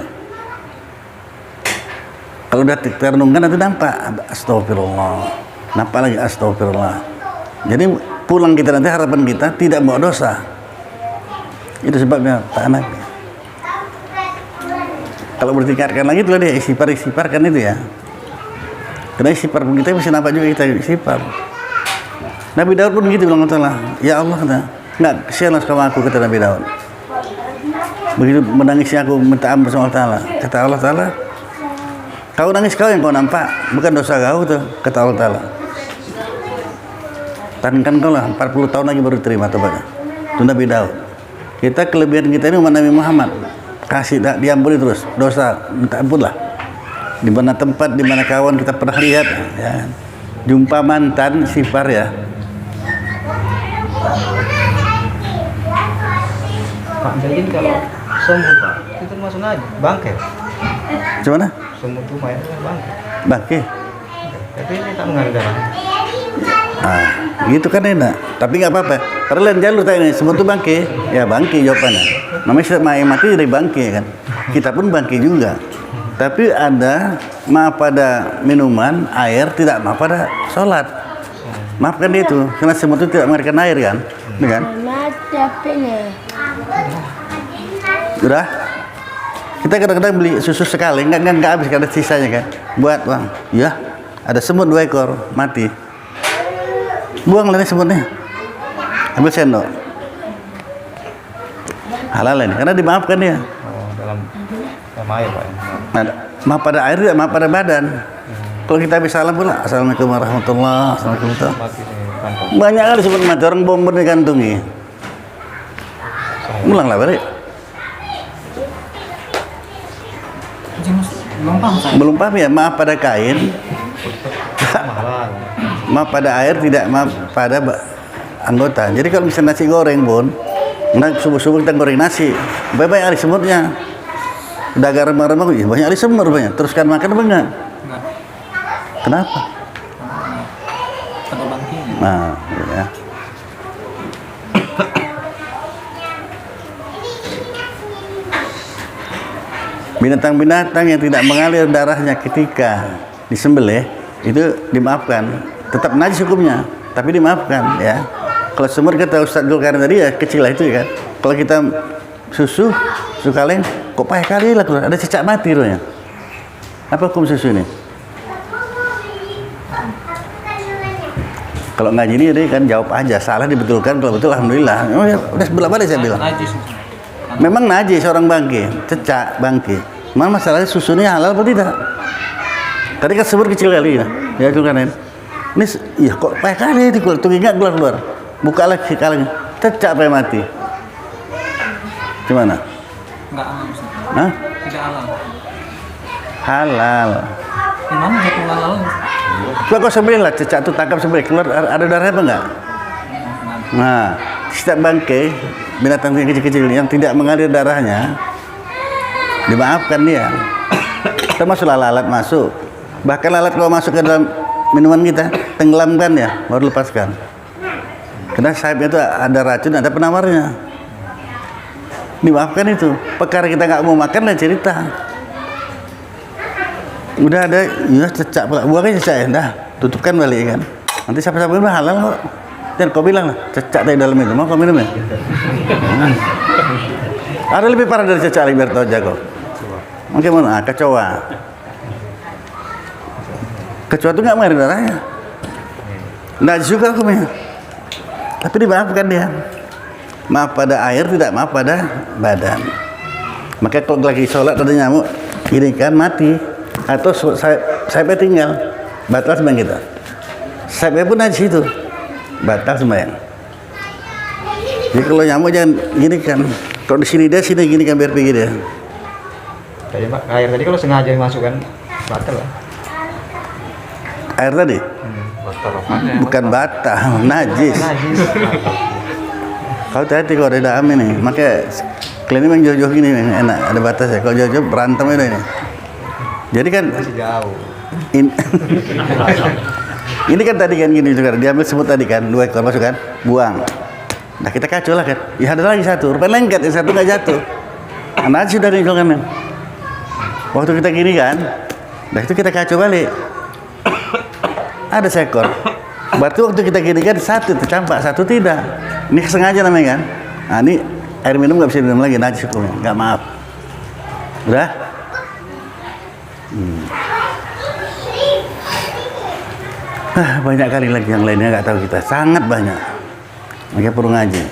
[SPEAKER 1] Kalau udah terenungkan nanti nampak astagfirullah, nampak lagi astagfirullah. Jadi pulang kita nanti harapan kita tidak bawa dosa. Itu sebabnya tak enak. Kalau bertingkatkan lagi itulah dia istighfar kan itu ya. Karena istighfar pun kita bisa nampak juga kita istighfar. Nabi Daud pun gitu bilang Allah, ya Allah kata, nggak kesianlah sama aku, kata Nabi Daud. Begitu menangisnya aku minta ampun sama Allah Ta'ala. Kata Allah Ta'ala, kau nangis kau yang kau nampak, bukan dosa kau tuh, kata Allah Ta'ala. Tahankan kau lah, 40 tahun lagi baru terima tobatnya. Itu Nabi Daud. Kita kelebihan kita ini umat Nabi Muhammad, kasih diampuni terus, dosa minta ampun lah. Di mana tempat, di mana kawan kita pernah lihat, ya. Jumpa mantan sifar ya.
[SPEAKER 5] Pak, jadi kalau semut Pak, itu termasuk aja bangke.
[SPEAKER 1] Gimana?
[SPEAKER 5] Semut itu mainnya bangke.
[SPEAKER 1] Bangke.
[SPEAKER 5] Tapi ini tak mengalir darah.
[SPEAKER 1] Gitu kan enak. Tapi nggak apa-apa. Karena lain jalur tanya semut itu bangke, ya bangke jawabannya. Namanya sudah mati dari bangke kan. Kita pun bangke juga. Tapi ada maaf pada minuman, air, tidak maaf pada sholat. Maafkan dia itu, karena semut itu tidak mengeluarkan air kan, kan? Udah. Kita kadang-kadang beli susu sekali, nggak habis, ada sisanya kan. Buat bang, ya ada semut 2 ekor mati. Buang lah semutnya, ambil sendok. Halal ini, karena dimaafkan dia.
[SPEAKER 5] Oh, dalam air Pak.
[SPEAKER 1] Nah, maaf pada air tidak maaf pada badan. Kalau kita bisa salam pula, assalamualaikum warahmatullahi wabarakatuh. Banyak kali semut mati, orang bomber digantungi. Ulanglah balik. Belum paham ya, maaf pada kain, maaf pada air, tidak maaf pada anggota. Jadi kalau misalnya nasi goreng pun, nah subuh-subuh kita goreng nasi, banyak kali semutnya. Udah garam-garam aku, banyak kali semut banyak. Teruskan makan apa enggak? Kenapa?
[SPEAKER 3] Pada bangkainya.
[SPEAKER 1] Nah, ya. Binatang-binatang yang tidak mengalir darahnya ketika disembelih itu dimaafkan. Tetap najis hukumnya, tapi dimaafkan ya. Kalau semut kata Ustaz Zulkarnain tadi ya kecil lah itu ya kan. Kalau kita susu kaleng kok payah kali lah keluar, ada cicak mati rohnya. Apa hukum susu ini? Kalau ngaji ini dia kan jawab aja, salah dibetulkan, kalau betul alhamdulillah. Oh, ya, udah sebelah balik saya bilang.
[SPEAKER 3] Najis.
[SPEAKER 1] Memang najis orang bangke, cecak bangke. Memang masalahnya susunya halal atau tidak? Tadi kan sebut kecil kali ya Zulkarnain. Ini ya kok payah kali itu keluar, tunggu keluar. Buka lagi kalengnya, cecak sampai mati. Gimana?
[SPEAKER 3] Enggak halal Ustaz.
[SPEAKER 1] Hah?
[SPEAKER 3] Tidak halal.
[SPEAKER 1] Halal.
[SPEAKER 3] Gimana hukum halal?
[SPEAKER 1] Coba kau sembelih lah, cecak itu tangkap sembelih, keluar ada darahnya apa enggak? Nah, setiap bangkai binatang yang kecil-kecil yang tidak mengalir darahnya dimaafkan dia. Termasuk lalat masuk. Bahkan lalat kalau masuk ke dalam minuman kita, tenggelamkan ya, baru lepaskan. Karena sayapnya itu ada racun, ada penawarnya. Dimaafkan itu. Perkara kita nggak mau makan dan cerita. Udah ada, ya cecak pula. Buangnya cecak ya, dah tutupkan balik kan. Nanti siapa-siapa bilang halal kok. Dan kau bilang lah, cecak dari dalam itu, mau kau minum ya? Ada lebih parah dari cecak biar tahu jago. Mungkin mana? Kecoa. Kecoa itu nggak mengalir darahnya. Nggak juga hukumnya. Tapi dimaafkan dia. Maaf pada air, tidak maaf pada badan. Maka kalau lagi sholat ada nyamuk, ini kan mati. Atau sayapnya tinggal, batal sembahyang kita. Sayapnya pun ada situ, batal sembahyang. Jadi kalau nyamuk jangan gini kan, kalau di sini dia sini gini kan biar pergi dia.
[SPEAKER 5] Jadi Pak, air tadi kalau sengaja dimasukkan batal lah.
[SPEAKER 1] Air tadi? Bukan batal, najis. Kau hati-hati kalau ada dalam ini, makanya Kalau ini memang jauh-jauh gini memang enak, ada batas ya. Kalau jauh-jauh berantem itu ini. Jadi kan
[SPEAKER 5] Masih jauh.
[SPEAKER 1] ini kan tadi kan gini juga, diambil semut tadi kan, 2 ekor masuk kan, buang. Nah kita kacau lah kan, ya ada lagi satu, rupanya lengket, yang satu nggak jatuh. Anak sudah nih kan. Waktu kita gini kan, nah itu kita kacau balik. Ada seekor. Berarti waktu kita gini kan satu tercampak, satu tidak. Ini sengaja namanya kan. Nah ini air minum nggak bisa minum lagi, najis hukumnya, nggak maaf. Udah? Banyak kali lagi yang lainnya nggak tahu kita, sangat banyak. Makanya perlu ngaji.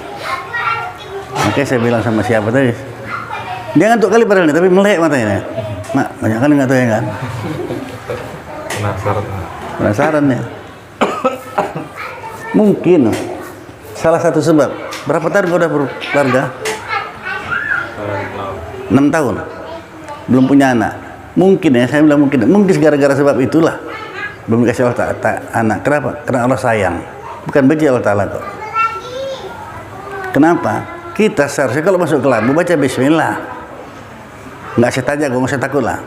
[SPEAKER 1] Makanya saya bilang sama siapa tadi, dia ngantuk kali padahal ini, tapi melek matanya. Mak, banyak kali nggak tahu ya kan? Penasaran ya. Mungkin salah satu sebab. Berapa tahun kau udah berkeluarga? 6 tahun. Belum punya anak. Mungkin ya, saya bilang mungkin gara-gara sebab itulah belum dikasih Allah Ta'ala anak. Kenapa? Karena Allah sayang, bukan benci Allah Ta'ala kok. Kenapa? Kita seharusnya kalau masuk ke lambu baca bismillah. Nggak saya tanya, gue nggak usah takut lah.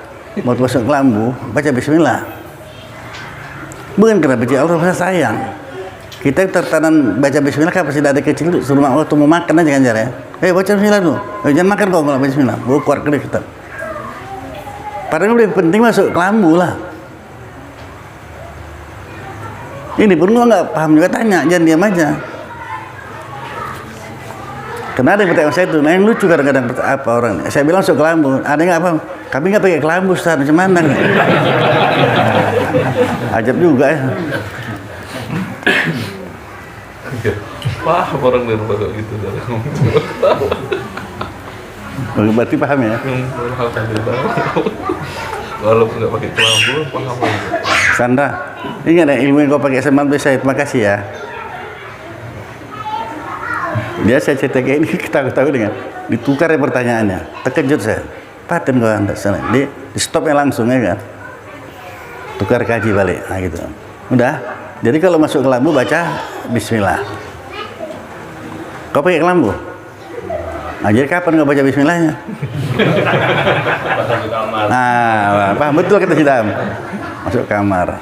[SPEAKER 1] Mau masuk ke lambu baca bismillah. Bukan karena benci Allah, karena sayang. Kita tertanam baca bismillah kan pasti ada kecil itu suruh waktu mau makan aja kan ya. Baca bismillah dulu. Jangan makan kok kalau baca bismillah. Bawa keluar ke kita. Padahal lebih penting masuk ke lambu lah. Ini pun gua nggak paham juga tanya, jangan diam aja. Karena ada yang bertanya saya itu, nah yang lucu kadang-kadang apa orang. Saya bilang masuk ke lambu, ada nggak paham? Kami nggak pakai kelambu, Ustaz, macam mana? Ajab juga ya.
[SPEAKER 6] Paham orang dari bapak gitu dari ngomong.
[SPEAKER 1] Berarti paham ya?
[SPEAKER 6] Hal tadi tahu. Walaupun nggak pakai kelambu, paham aja.
[SPEAKER 1] Sandra, ingat ya ilmu yang kau pakai sama saya, terima kasih ya. Dia saya cerita kayak ini, ketahui dengan ditukar ya pertanyaannya, terkejut saya. Paten kau anda sana, di stopnya langsung ya kan. Tukar kaji balik, nah gitu. Udah. Jadi kalau masuk ke lambu baca bismillah. Kau pakai kelambu? Nah, jadi kapan kau baca bismillahnya?
[SPEAKER 4] Masuk kamar.
[SPEAKER 1] Nah, paham betul kata Sidam. Masuk kamar.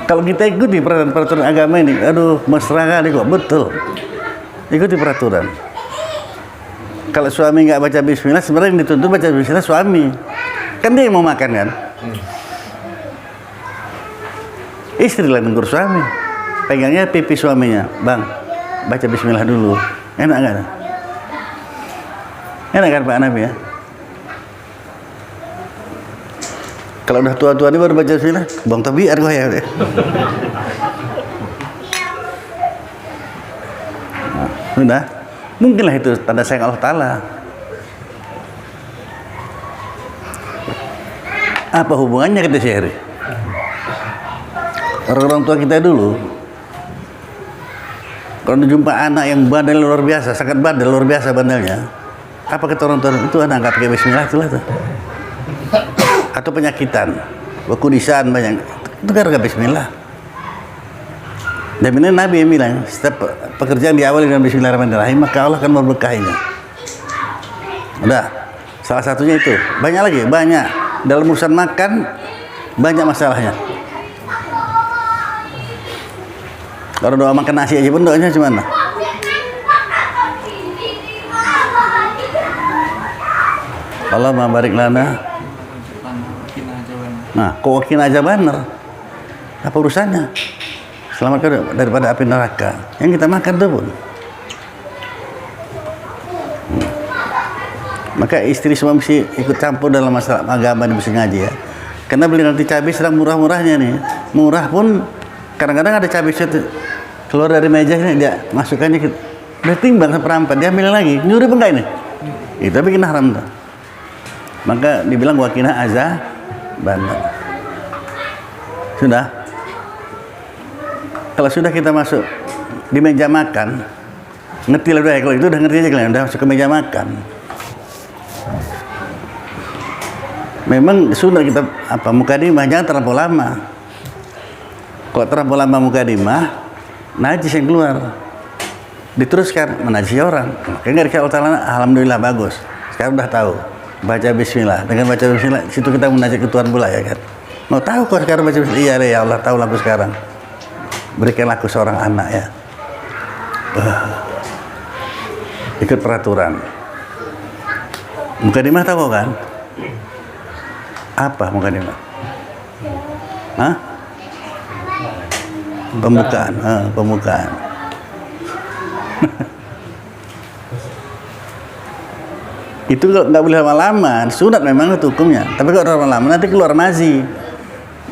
[SPEAKER 1] Kalau kita ikuti peraturan agama ini, aduh, mesra kali kok, betul. Ikuti peraturan. Kalau suami nggak baca bismillah, sebenarnya yang dituntut baca bismillah suami. Kan dia yang mau makan kan? Istri lah negur suami. Pegangnya pipi suaminya. Bang, baca bismillah dulu. Enak kan? Enak kan Pak Nabi ya? Kalau udah tua-tua ini baru baca bismillah, bang tabiat kok ya. Nah, sudah. Mungkinlah itu tanda sayang Allah Ta'ala. Apa hubungannya kita syahri? Orang-orang tua kita dulu, kalau jumpa anak yang bandel luar biasa, sangat bandel luar biasa bandelnya, apa kata orang tua itu anak nggak pakai bismillah itulah tuh. Atau penyakitan, kekudisan banyak, itu gara-gara bismillah. Dan benar Nabi yang bilang, setiap pekerjaan diawali dengan bismillahirrahmanirrahim, maka Allah akan memberkahinya. Udah, salah satunya itu. Banyak lagi, banyak. Dalam urusan makan, banyak masalahnya. Kalau doa makan nasi aja pun doanya gimana? Allahumma barik lana. Nah, kok wakin aja benar? Apa urusannya? Selamatkan daripada api neraka. Yang kita makan itu pun. Maka istri suami mesti ikut campur dalam masalah agama di musim ngaji ya. Karena beli nanti cabai sedang murah-murahnya nih. Murah pun kadang-kadang ada cabai itu keluar dari meja ini dia masukkannya gitu. Udah timbang seperempat dia ambil lagi. Nyuri pun enggak ini? Itu bikin haram tuh. Maka dibilang wakina azza banget. Sudah. Kalau sudah kita masuk di meja makan, ngerti lah udah ya, kalau itu udah ngerti aja kalian, udah masuk ke meja makan. Memang sudah kita apa mukadimah jangan terlalu lama. Kalau terlalu lama mukadimah, najis yang keluar. diteruskan menajisi orang. Makanya nggak dikira Allah Ta'ala, alhamdulillah bagus. Sekarang udah tahu baca bismillah. Dengan baca bismillah situ kita munajat ke Tuhan pula ya kan. Mau tahu kok sekarang baca bismillah? Iya deh ya Allah, tahu aku sekarang. Berikanlah aku seorang anak ya. Ikut peraturan. Mukadimah tahu kan? Apa mukadimah? Hah? Pembukaan. Pembukaan. Itu nggak boleh lama-lama, sunat memang itu hukumnya. Tapi kalau lama-lama nanti keluar mazi.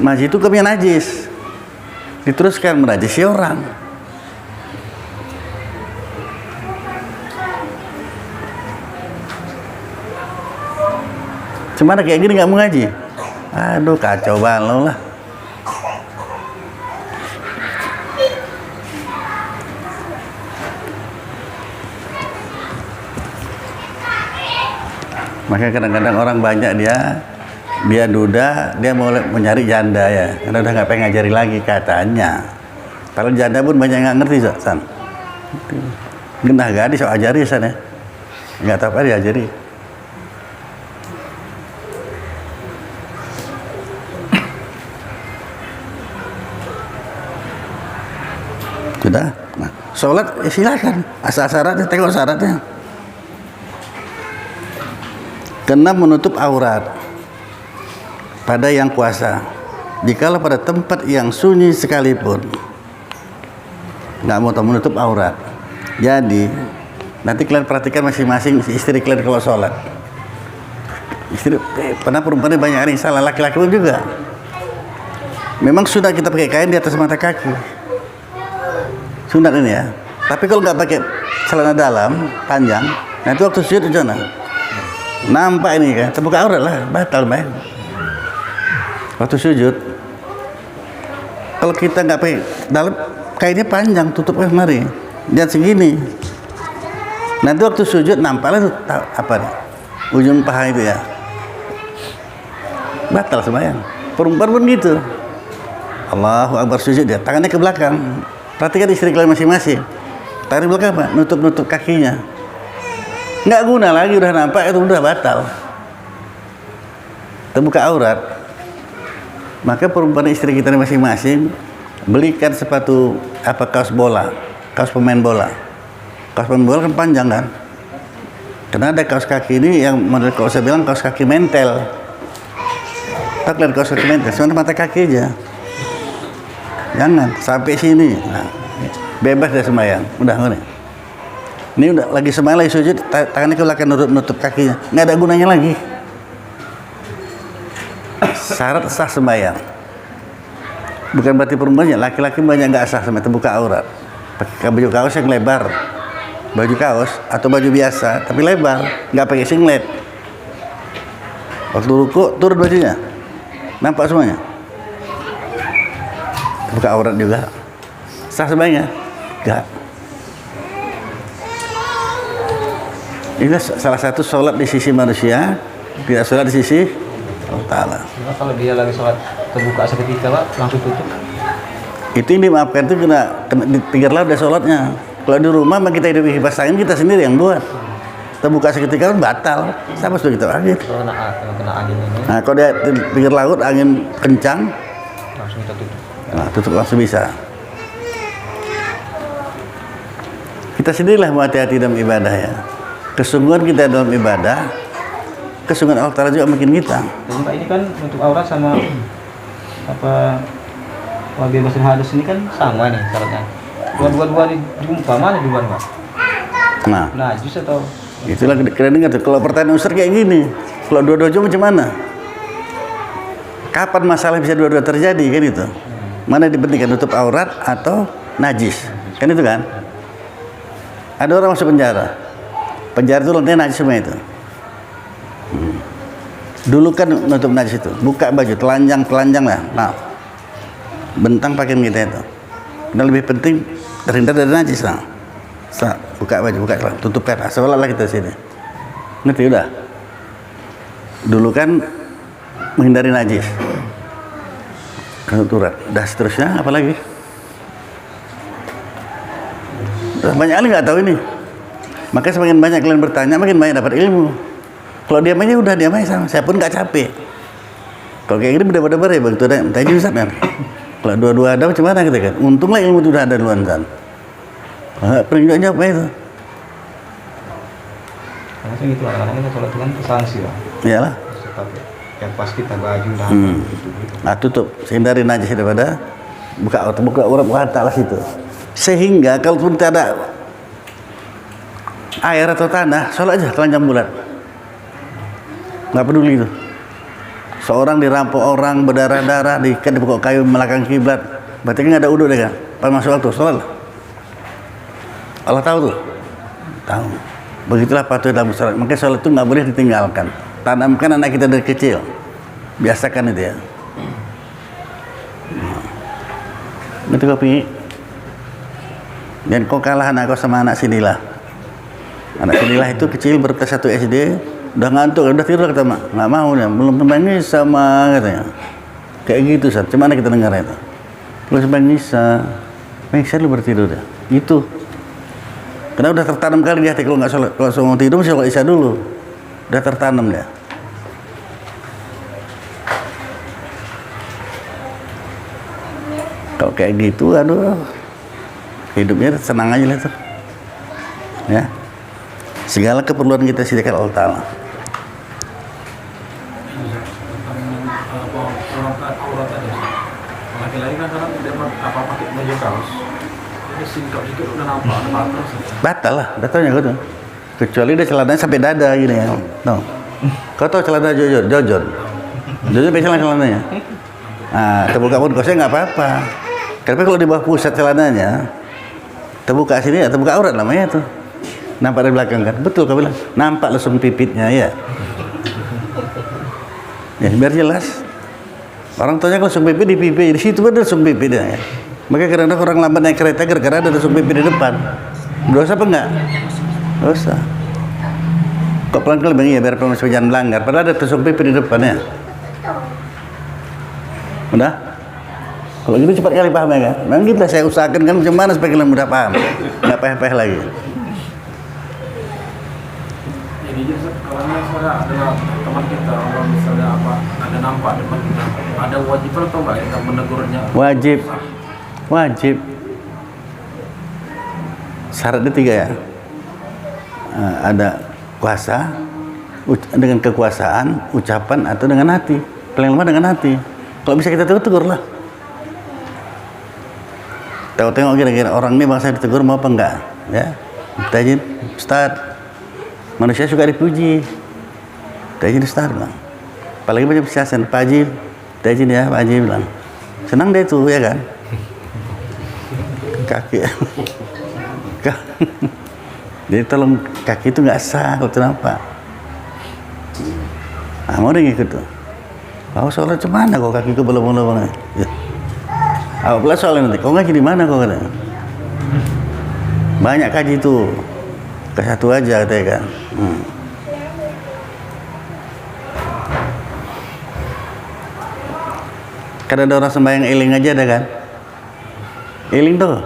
[SPEAKER 1] Mazi itu hukumnya najis. Diteruskan menajisi orang. Cuma kayak gini nggak mau ngaji. Aduh kacau balau lah. Makanya kadang-kadang orang banyak dia duda, dia mau mencari janda ya, karena udah nggak pengen ngajari lagi katanya. Kalau janda pun banyak nggak ngerti San. Genah gadis so ajari San ya, nggak tahu apa diajari. Sudah, nah, sholat ya silakan, asal syaratnya, tengok syaratnya. Kena menutup aurat pada yang puasa. Jikalau pada tempat yang sunyi sekalipun nggak mau menutup aurat. Jadi nanti kalian perhatikan masing-masing istri kalian kalau sholat. Istri, pernah perempuan banyak yang salah, laki-laki pun juga. Memang sudah kita pakai kain di atas mata kaki. Sunat ini ya. Tapi kalau nggak pakai celana dalam panjang, nanti waktu sujud itu nampak ini kan, terbuka aurat lah, batal main. Waktu sujud, kalau kita nggak pakai dalam, kainnya panjang, tutup kemari, dan segini. Nanti waktu sujud nampaklah apa nih, ujung paha itu ya, batal sembahyang. Perempuan pun gitu. Allahu Akbar sujud dia, tangannya ke belakang. Perhatikan istri kalian masing-masing. Tarik belakang apa? Nutup kakinya. Nggak guna lagi, udah nampak itu udah batal. Terbuka aurat. Maka perempuan istri kita masing-masing belikan sepatu kaos bola, kaos pemain bola. Kaos pemain bola kan panjang kan. Karena ada kaos kaki ini yang menurut kalau saya bilang kaos kaki mentel. Tak lihat kaos kaki mentel, cuma mata kaki aja. Jangan sampai sini. Nah, bebas dari sembahyang. Udah nih. Ini udah lagi sembahyang lagi sujud, tangannya ke belakang nutup kakinya. Nggak ada gunanya lagi. Syarat sah sembahyang. Bukan berarti perempuannya, laki-laki banyak nggak sah sampai terbuka aurat. Pakai baju kaos yang lebar, baju kaos atau baju biasa tapi lebar, nggak pakai singlet. Waktu ruku turun bajunya, nampak semuanya. Buka aurat juga. Sah sembahyangnya? Enggak. Ini salah satu sholat di sisi manusia, tidak sholat di sisi Allah Ta'ala.
[SPEAKER 5] Kalau dia lagi sholat terbuka seketika Pak, langsung tutup.
[SPEAKER 1] Itu yang dimaafkan itu kena di pinggir laut ada sholatnya. Kalau di rumah kita hidup kipas angin kita sendiri yang buat. Terbuka seketika kan batal. Sama sudah kita akhir.
[SPEAKER 5] Kalau kena angin ini,
[SPEAKER 1] Nah kalau dia di pinggir laut angin kencang,
[SPEAKER 5] langsung kita tutup.
[SPEAKER 1] nah, tutup langsung bisa. Kita sendirilah mau hati-hati dalam ibadah ya. Kesungguhan kita dalam ibadah, kesungguhan Allah Ta'ala juga makin kita.
[SPEAKER 5] Jadi Pak ini kan untuk aurat sama apa wabil hadas ini kan sama nih syaratnya. Dua-dua dijumpa mana duluan Pak?
[SPEAKER 1] Nah,
[SPEAKER 5] Najis atau
[SPEAKER 1] itulah kalian dengar tuh. Kalau pertanyaan Ustaz kayak gini, kalau dua-dua macam mana? Kapan masalah bisa dua-dua terjadi kan itu? Mana dipentingkan tutup aurat atau najis? Kan itu kan? Ada orang masuk penjara. Penjara itu lantainya najis semua itu. Dulu kan nutup najis itu, buka baju, telanjang lah. Nah, bentang pakaian kita itu. Dan lebih penting terhindar dari najis lah. Buka baju, tutupkan. Seolah-olah kita sini. Ngerti udah? Dulu kan menghindari najis. Kenuturan. Dah seterusnya apa lagi? Banyak kali nggak tahu ini. Makanya semakin banyak kalian bertanya, makin banyak dapat ilmu. Kalau diam aja udah diam aja sama. Saya pun nggak capek. Kalau kayak gini bener-bener ya begitu ada tadi Ustaz kan. Kalau dua-dua ada macam mana kita kan? Untunglah ilmu itu udah ada duluan kan. Pernah jawab itu.
[SPEAKER 5] Karena sih gitu kadang-kadang kita sholat kan tersanksi lah.
[SPEAKER 1] Iyalah.
[SPEAKER 5] Yang pas kita baju lah. Gitu.
[SPEAKER 1] Nah tutup, hindarin aja daripada buka aurat buka situ. Sehingga kalau pun tidak ada air atau tanah, sholat aja telanjang bulat. Nggak peduli itu. Seorang dirampok orang berdarah-darah diikat di pokok kayu belakang kiblat, berarti kan nggak ada uduk deh kan? Pas masuk waktu sholat. Allah tahu tuh, tahu. Begitulah patuh dalam sholat. Makanya sholat itu nggak boleh ditinggalkan. Tanamkan anak kita dari kecil, biasakan itu ya. Itu kopi. Dan kau kalah anak kau sama anak sinilah. Anak sinilah itu kecil berkelas 1 SD. Udah ngantuk, udah tidur kata mak, nggak mau ya, belum sembang sama katanya, kayak gitu Ustaz. Cuman kita dengar itu, belum sembang Nisa lu bertidur ya, itu, karena udah tertanam kali di hati kalau nggak sholat, kalau mau tidur mesti sholat Isya dulu, udah tertanam dia. Kalau kayak gitu, aduh, hidupnya senang aja lah tuh, ya. Segala keperluan kita sediakan Allah Ta'ala.
[SPEAKER 2] Aurat tadi. Laki-laki kan sekarang tidak pakai baju kaos. Jadi singkap dikit udah nampak ada batas.
[SPEAKER 1] Batal lah, batalnya gitu. Kecuali dia celananya sampai dada gini ya. No. Kau tahu celana Jojon? Jojon biasanya celananya. Nah, terbuka pun kaosnya nggak apa-apa. Tapi kalau di bawah pusat celananya, terbuka sini ya, terbuka aurat namanya itu. Nampak dari belakang kan? Betul kau bilang. Nampak langsung pipitnya ya. Ya biar jelas. Orang tanya kalau langsung pipit di pipi, di situ benar langsung pipit dia. Ya. Makanya kadang-kadang orang lambat naik kereta gara-gara ada langsung pipit di depan. Dosa apa enggak? Dosa. Kok pelan-pelan bang ya biar pelan jangan melanggar. Padahal ada langsung pipit di depannya. Udah? Kalau gitu cepat kali paham ya kan? Memang gitu lah saya usahakan kan macam mana supaya kalian mudah paham. Nggak payah-payah lagi.
[SPEAKER 2] Jadi kalau misalnya ada teman kita, orang misalnya apa, ada nampak depan kita, ada wajiban atau enggak kita menegurnya? Wajib. Syaratnya 3 ya. Ada kuasa, dengan kekuasaan, ucapan atau dengan hati. Paling lemah dengan hati. Kalau bisa kita tegur lah. Tengok kira-kira orang ini bangsa ditegur mau apa enggak? Ya, kita izin, Ustaz. Manusia suka dipuji. Kita izin Ustaz bilang. Apalagi macam siasan, Pak Haji, kita izin ya Pak Haji bilang. Senang deh itu ya kan? Kaki. Jadi tolong kaki itu nggak sah kalau kenapa? Nah, mau dia ngikut tuh. Kau sholat cemana kau kaki kau belum-belum ya. Apa pula soalnya nanti, kau ngaji di mana kau katanya? Banyak kaji itu, ke satu aja katanya kan. Kadang ada orang sembahyang eling aja ada kan? Eling tuh,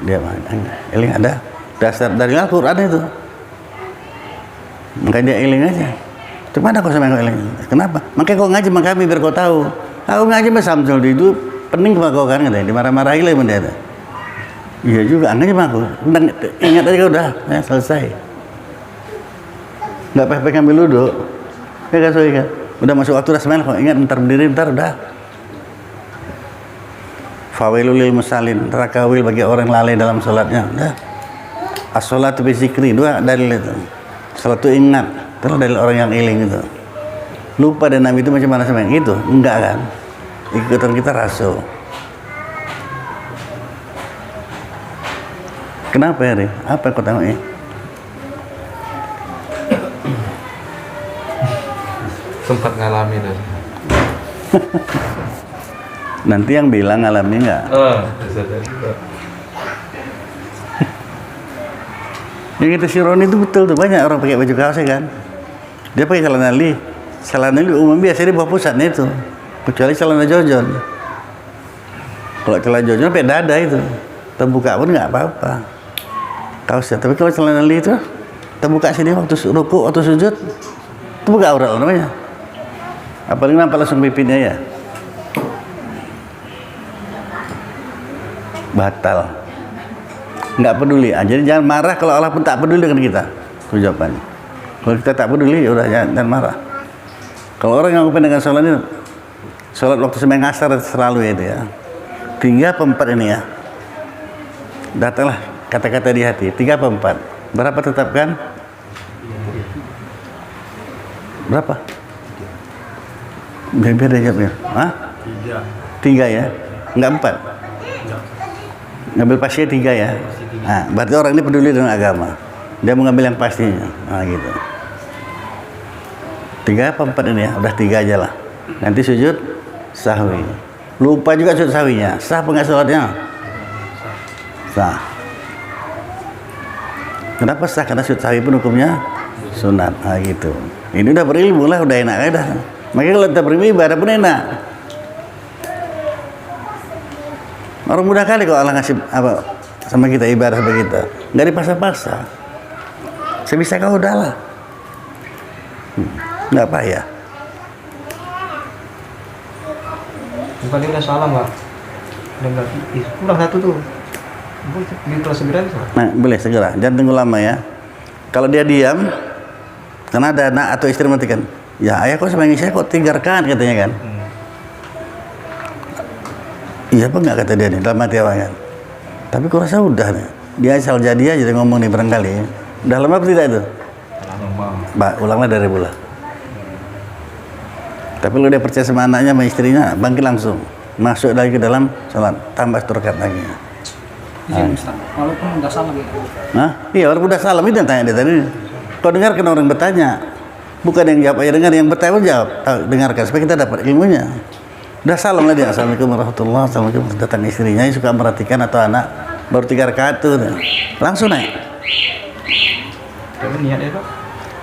[SPEAKER 2] dia mana? Eling ada, dasar dari Al-Quran itu. Makanya dia eling aja. Cuma ada kau sembahyang eling. Kenapa? Makanya kau ngaji sama kami biar kau tahu. Aku ngaji sama Samsul itu. Pening sama kau kan katanya, dimarah-marahi lah benda itu. Iya juga, anaknya mah aku. Ingat aja udah, ya, selesai. Nggak payah ngambil duduk. Ya kan, kan? Udah masuk waktu udah semel kok. Ingat ntar berdiri ntar udah. Fawailul lil musallin, neraka wil bagi orang yang lalai dalam salatnya. Udah. As-sholatu bi zikri, 2 dalil itu. Salat itu ingat, terus dalil orang yang iling itu. Lupa dan Nabi itu macam mana sembahyang itu? Enggak kan? Ikutan kita rasul. Kenapa ya? Apa yang kau tengok ini?
[SPEAKER 6] Sempat ngalami dan.
[SPEAKER 1] Nanti yang bilang ngalami nggak?
[SPEAKER 6] Bisa juga.
[SPEAKER 1] Yang kita Sironi itu betul tuh, banyak orang pakai baju kaos kan. Dia pakai celana li umum biasa di bawah pusatnya itu. Kecuali celana Jojon. Kalau celana Jojon sampai dada itu, terbuka pun nggak apa-apa.
[SPEAKER 2] kaosnya. Tapi kalau celana li itu terbuka sini waktu ruku, waktu sujud, terbuka aurat namanya. Apalagi nampak langsung pipinya ya. Batal. Nggak peduli. Jadi jangan marah kalau Allah pun tak peduli dengan kita. Itu jawabannya. Kalau kita tak peduli, ya udah jangan marah. Kalau orang yang open dengan sholat ini, sholat waktu sembahyang asar selalu itu ya. 3 per 4 ini ya. Datanglah kata-kata di hati. 3 per 4. Berapa tetapkan? Berapa? Biar dia jawabnya. Hah? 3 ya? Enggak 4? Ngambil pastinya 3 ya? Nah, berarti orang ini peduli dengan agama. Dia mengambil yang pastinya. Nah gitu. 3 apa 4 ini ya? Udah 3 aja lah. Nanti sujud sahwi. Lupa juga sujud sahwinya. Sah apa enggak sholatnya? Sah. Kenapa sah? Karena sujud sahwi pun hukumnya sunat. Nah gitu. Ini udah berilmu lah, udah enak aja dah. Makanya kalau kita berilmu ibadah pun enak. Orang mudah kali kalau Allah ngasih apa sama kita ibadah sama kita. Nggak dipaksa-paksa. Sebisa kau udah lah. Nggak payah.
[SPEAKER 5] Bukan dia udah salah Mbak. Udah berarti kurang 1 tuh. Boleh segera bisa.
[SPEAKER 2] Nah, boleh segera. Jangan tunggu lama ya. Kalau dia diam, karena ada anak atau istri matikan. Ya ayah kok sembahyang isya kok 3 rakaat katanya kan. Iya apa enggak kata dia nih dalam hati awalnya. Tapi kurasa udah nih. Dia asal jadi aja ngomong nih barangkali. Udah lama apa tidak itu? Mbak, ulanglah dari bulan. Tapi kalau dia percaya sama anaknya sama istrinya, bangkit langsung. Masuk lagi ke dalam sholat, tambah 1 rakaat lagi.
[SPEAKER 3] Izin Ustaz, walaupun udah salam gitu.
[SPEAKER 2] Nah, iya walaupun udah salam itu yang tanya dia tadi. Kau dengar kan orang bertanya, bukan yang jawab aja dengar, yang bertanya pun jawab. Dengarkan supaya kita dapat ilmunya. Udah salam lah dia, assalamualaikum warahmatullahi wabarakatuh. Assalamualaikum, datang istrinya yang suka merhatikan atau anak baru 3 rakaat tuh, langsung naik.
[SPEAKER 5] Tapi niat ya Pak?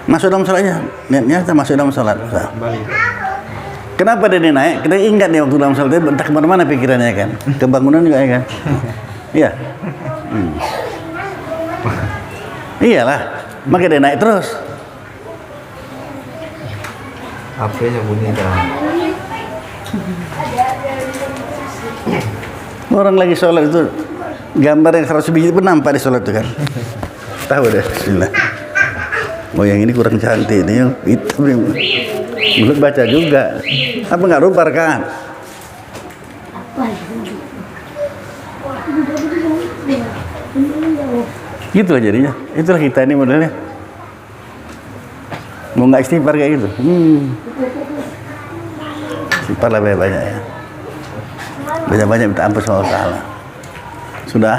[SPEAKER 2] Masuk dalam sholatnya, niatnya kita masuk dalam sholat.
[SPEAKER 5] Kembali.
[SPEAKER 2] Kenapa dia naik? Kita ingat nih waktu dalam sholat itu entah kemana-mana pikirannya kan, kebangunan juga ya kan. Iya. Iyalah, maka dia naik terus.
[SPEAKER 6] HP-nya bunyi dah.
[SPEAKER 2] Orang lagi sholat itu gambar yang 100 biji pun nampak di sholat itu kan. Tahu deh, bismillah. Oh yang ini kurang cantik nih, yang itu belum baca juga. Apa nggak rupa kan? Gitulah jadinya. Itulah kita ini modelnya. Mau nggak istighfar kayak gitu? Istighfar lah banyak ya. Banyak-banyak minta ampun sama Allah Ta'ala. Sudah?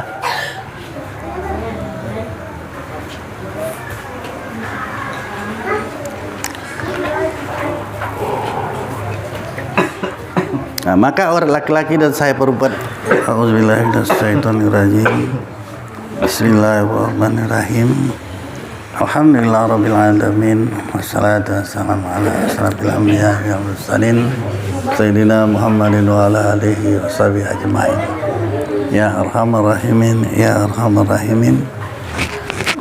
[SPEAKER 2] Nah, maka orang laki-laki dan saya perempuan. Auzubillahi minasyaitonirrajim. Bismillahirrahmanirrahim. Alhamdulillah rabbil alamin. Wassalatu wassalamu ala asyrafil anbiya wal mursalin sayyidina Muhammadin wa ala alihi washabihi ajmain. Ya arhamar rahimin, ya arhamar rahimin.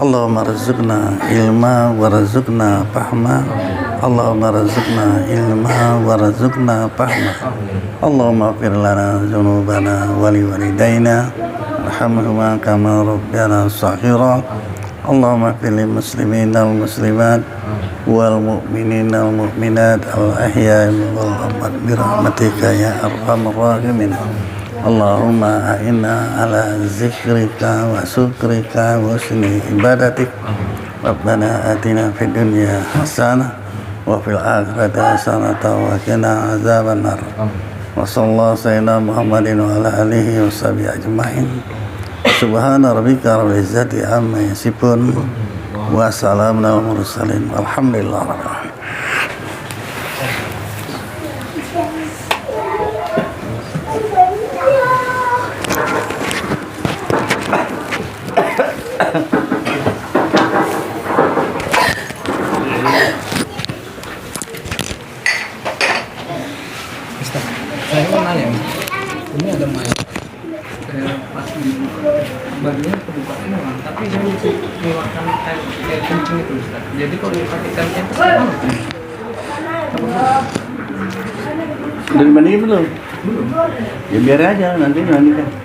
[SPEAKER 2] Allahumma rizqna ilma wa rizqna fahma. Allahumma rizqna ilma wa rizqna fahma. Allahumma ighfir lana dzunubana wa liwalidayna warhamhuma kama rabbayana shaghira. Allahumma ighfir lil muslimina wal muslimat wal mu'minina wal mu'minat al ahya'i wal amwat bi rahmatika ya arhamar rahimin. Allahumma a'inna ala zikrika wa syukrika wa husni ibadatik. Rabbana atina fid dunya hasanah wa fil akhirati hasanah wa qina azaban nar. Wa sallallahu sayyidina Muhammadin wa ala alihi wa sahbihi ajmain. Subhana rabbika rabbil izzati amma yasifun wa salamun alal mursalin walhamdulillahi rabbil alamin.
[SPEAKER 3] Ustaz, saya mau nanya, ini ada mayat. Pas dibuka, bagian kebuka semua, tapi dia bisa mengeluarkan air kencing itu Ustaz. Jadi kalau dipakai tempe itu
[SPEAKER 2] Udah dibandingin belum? Ya biar aja nanti kan.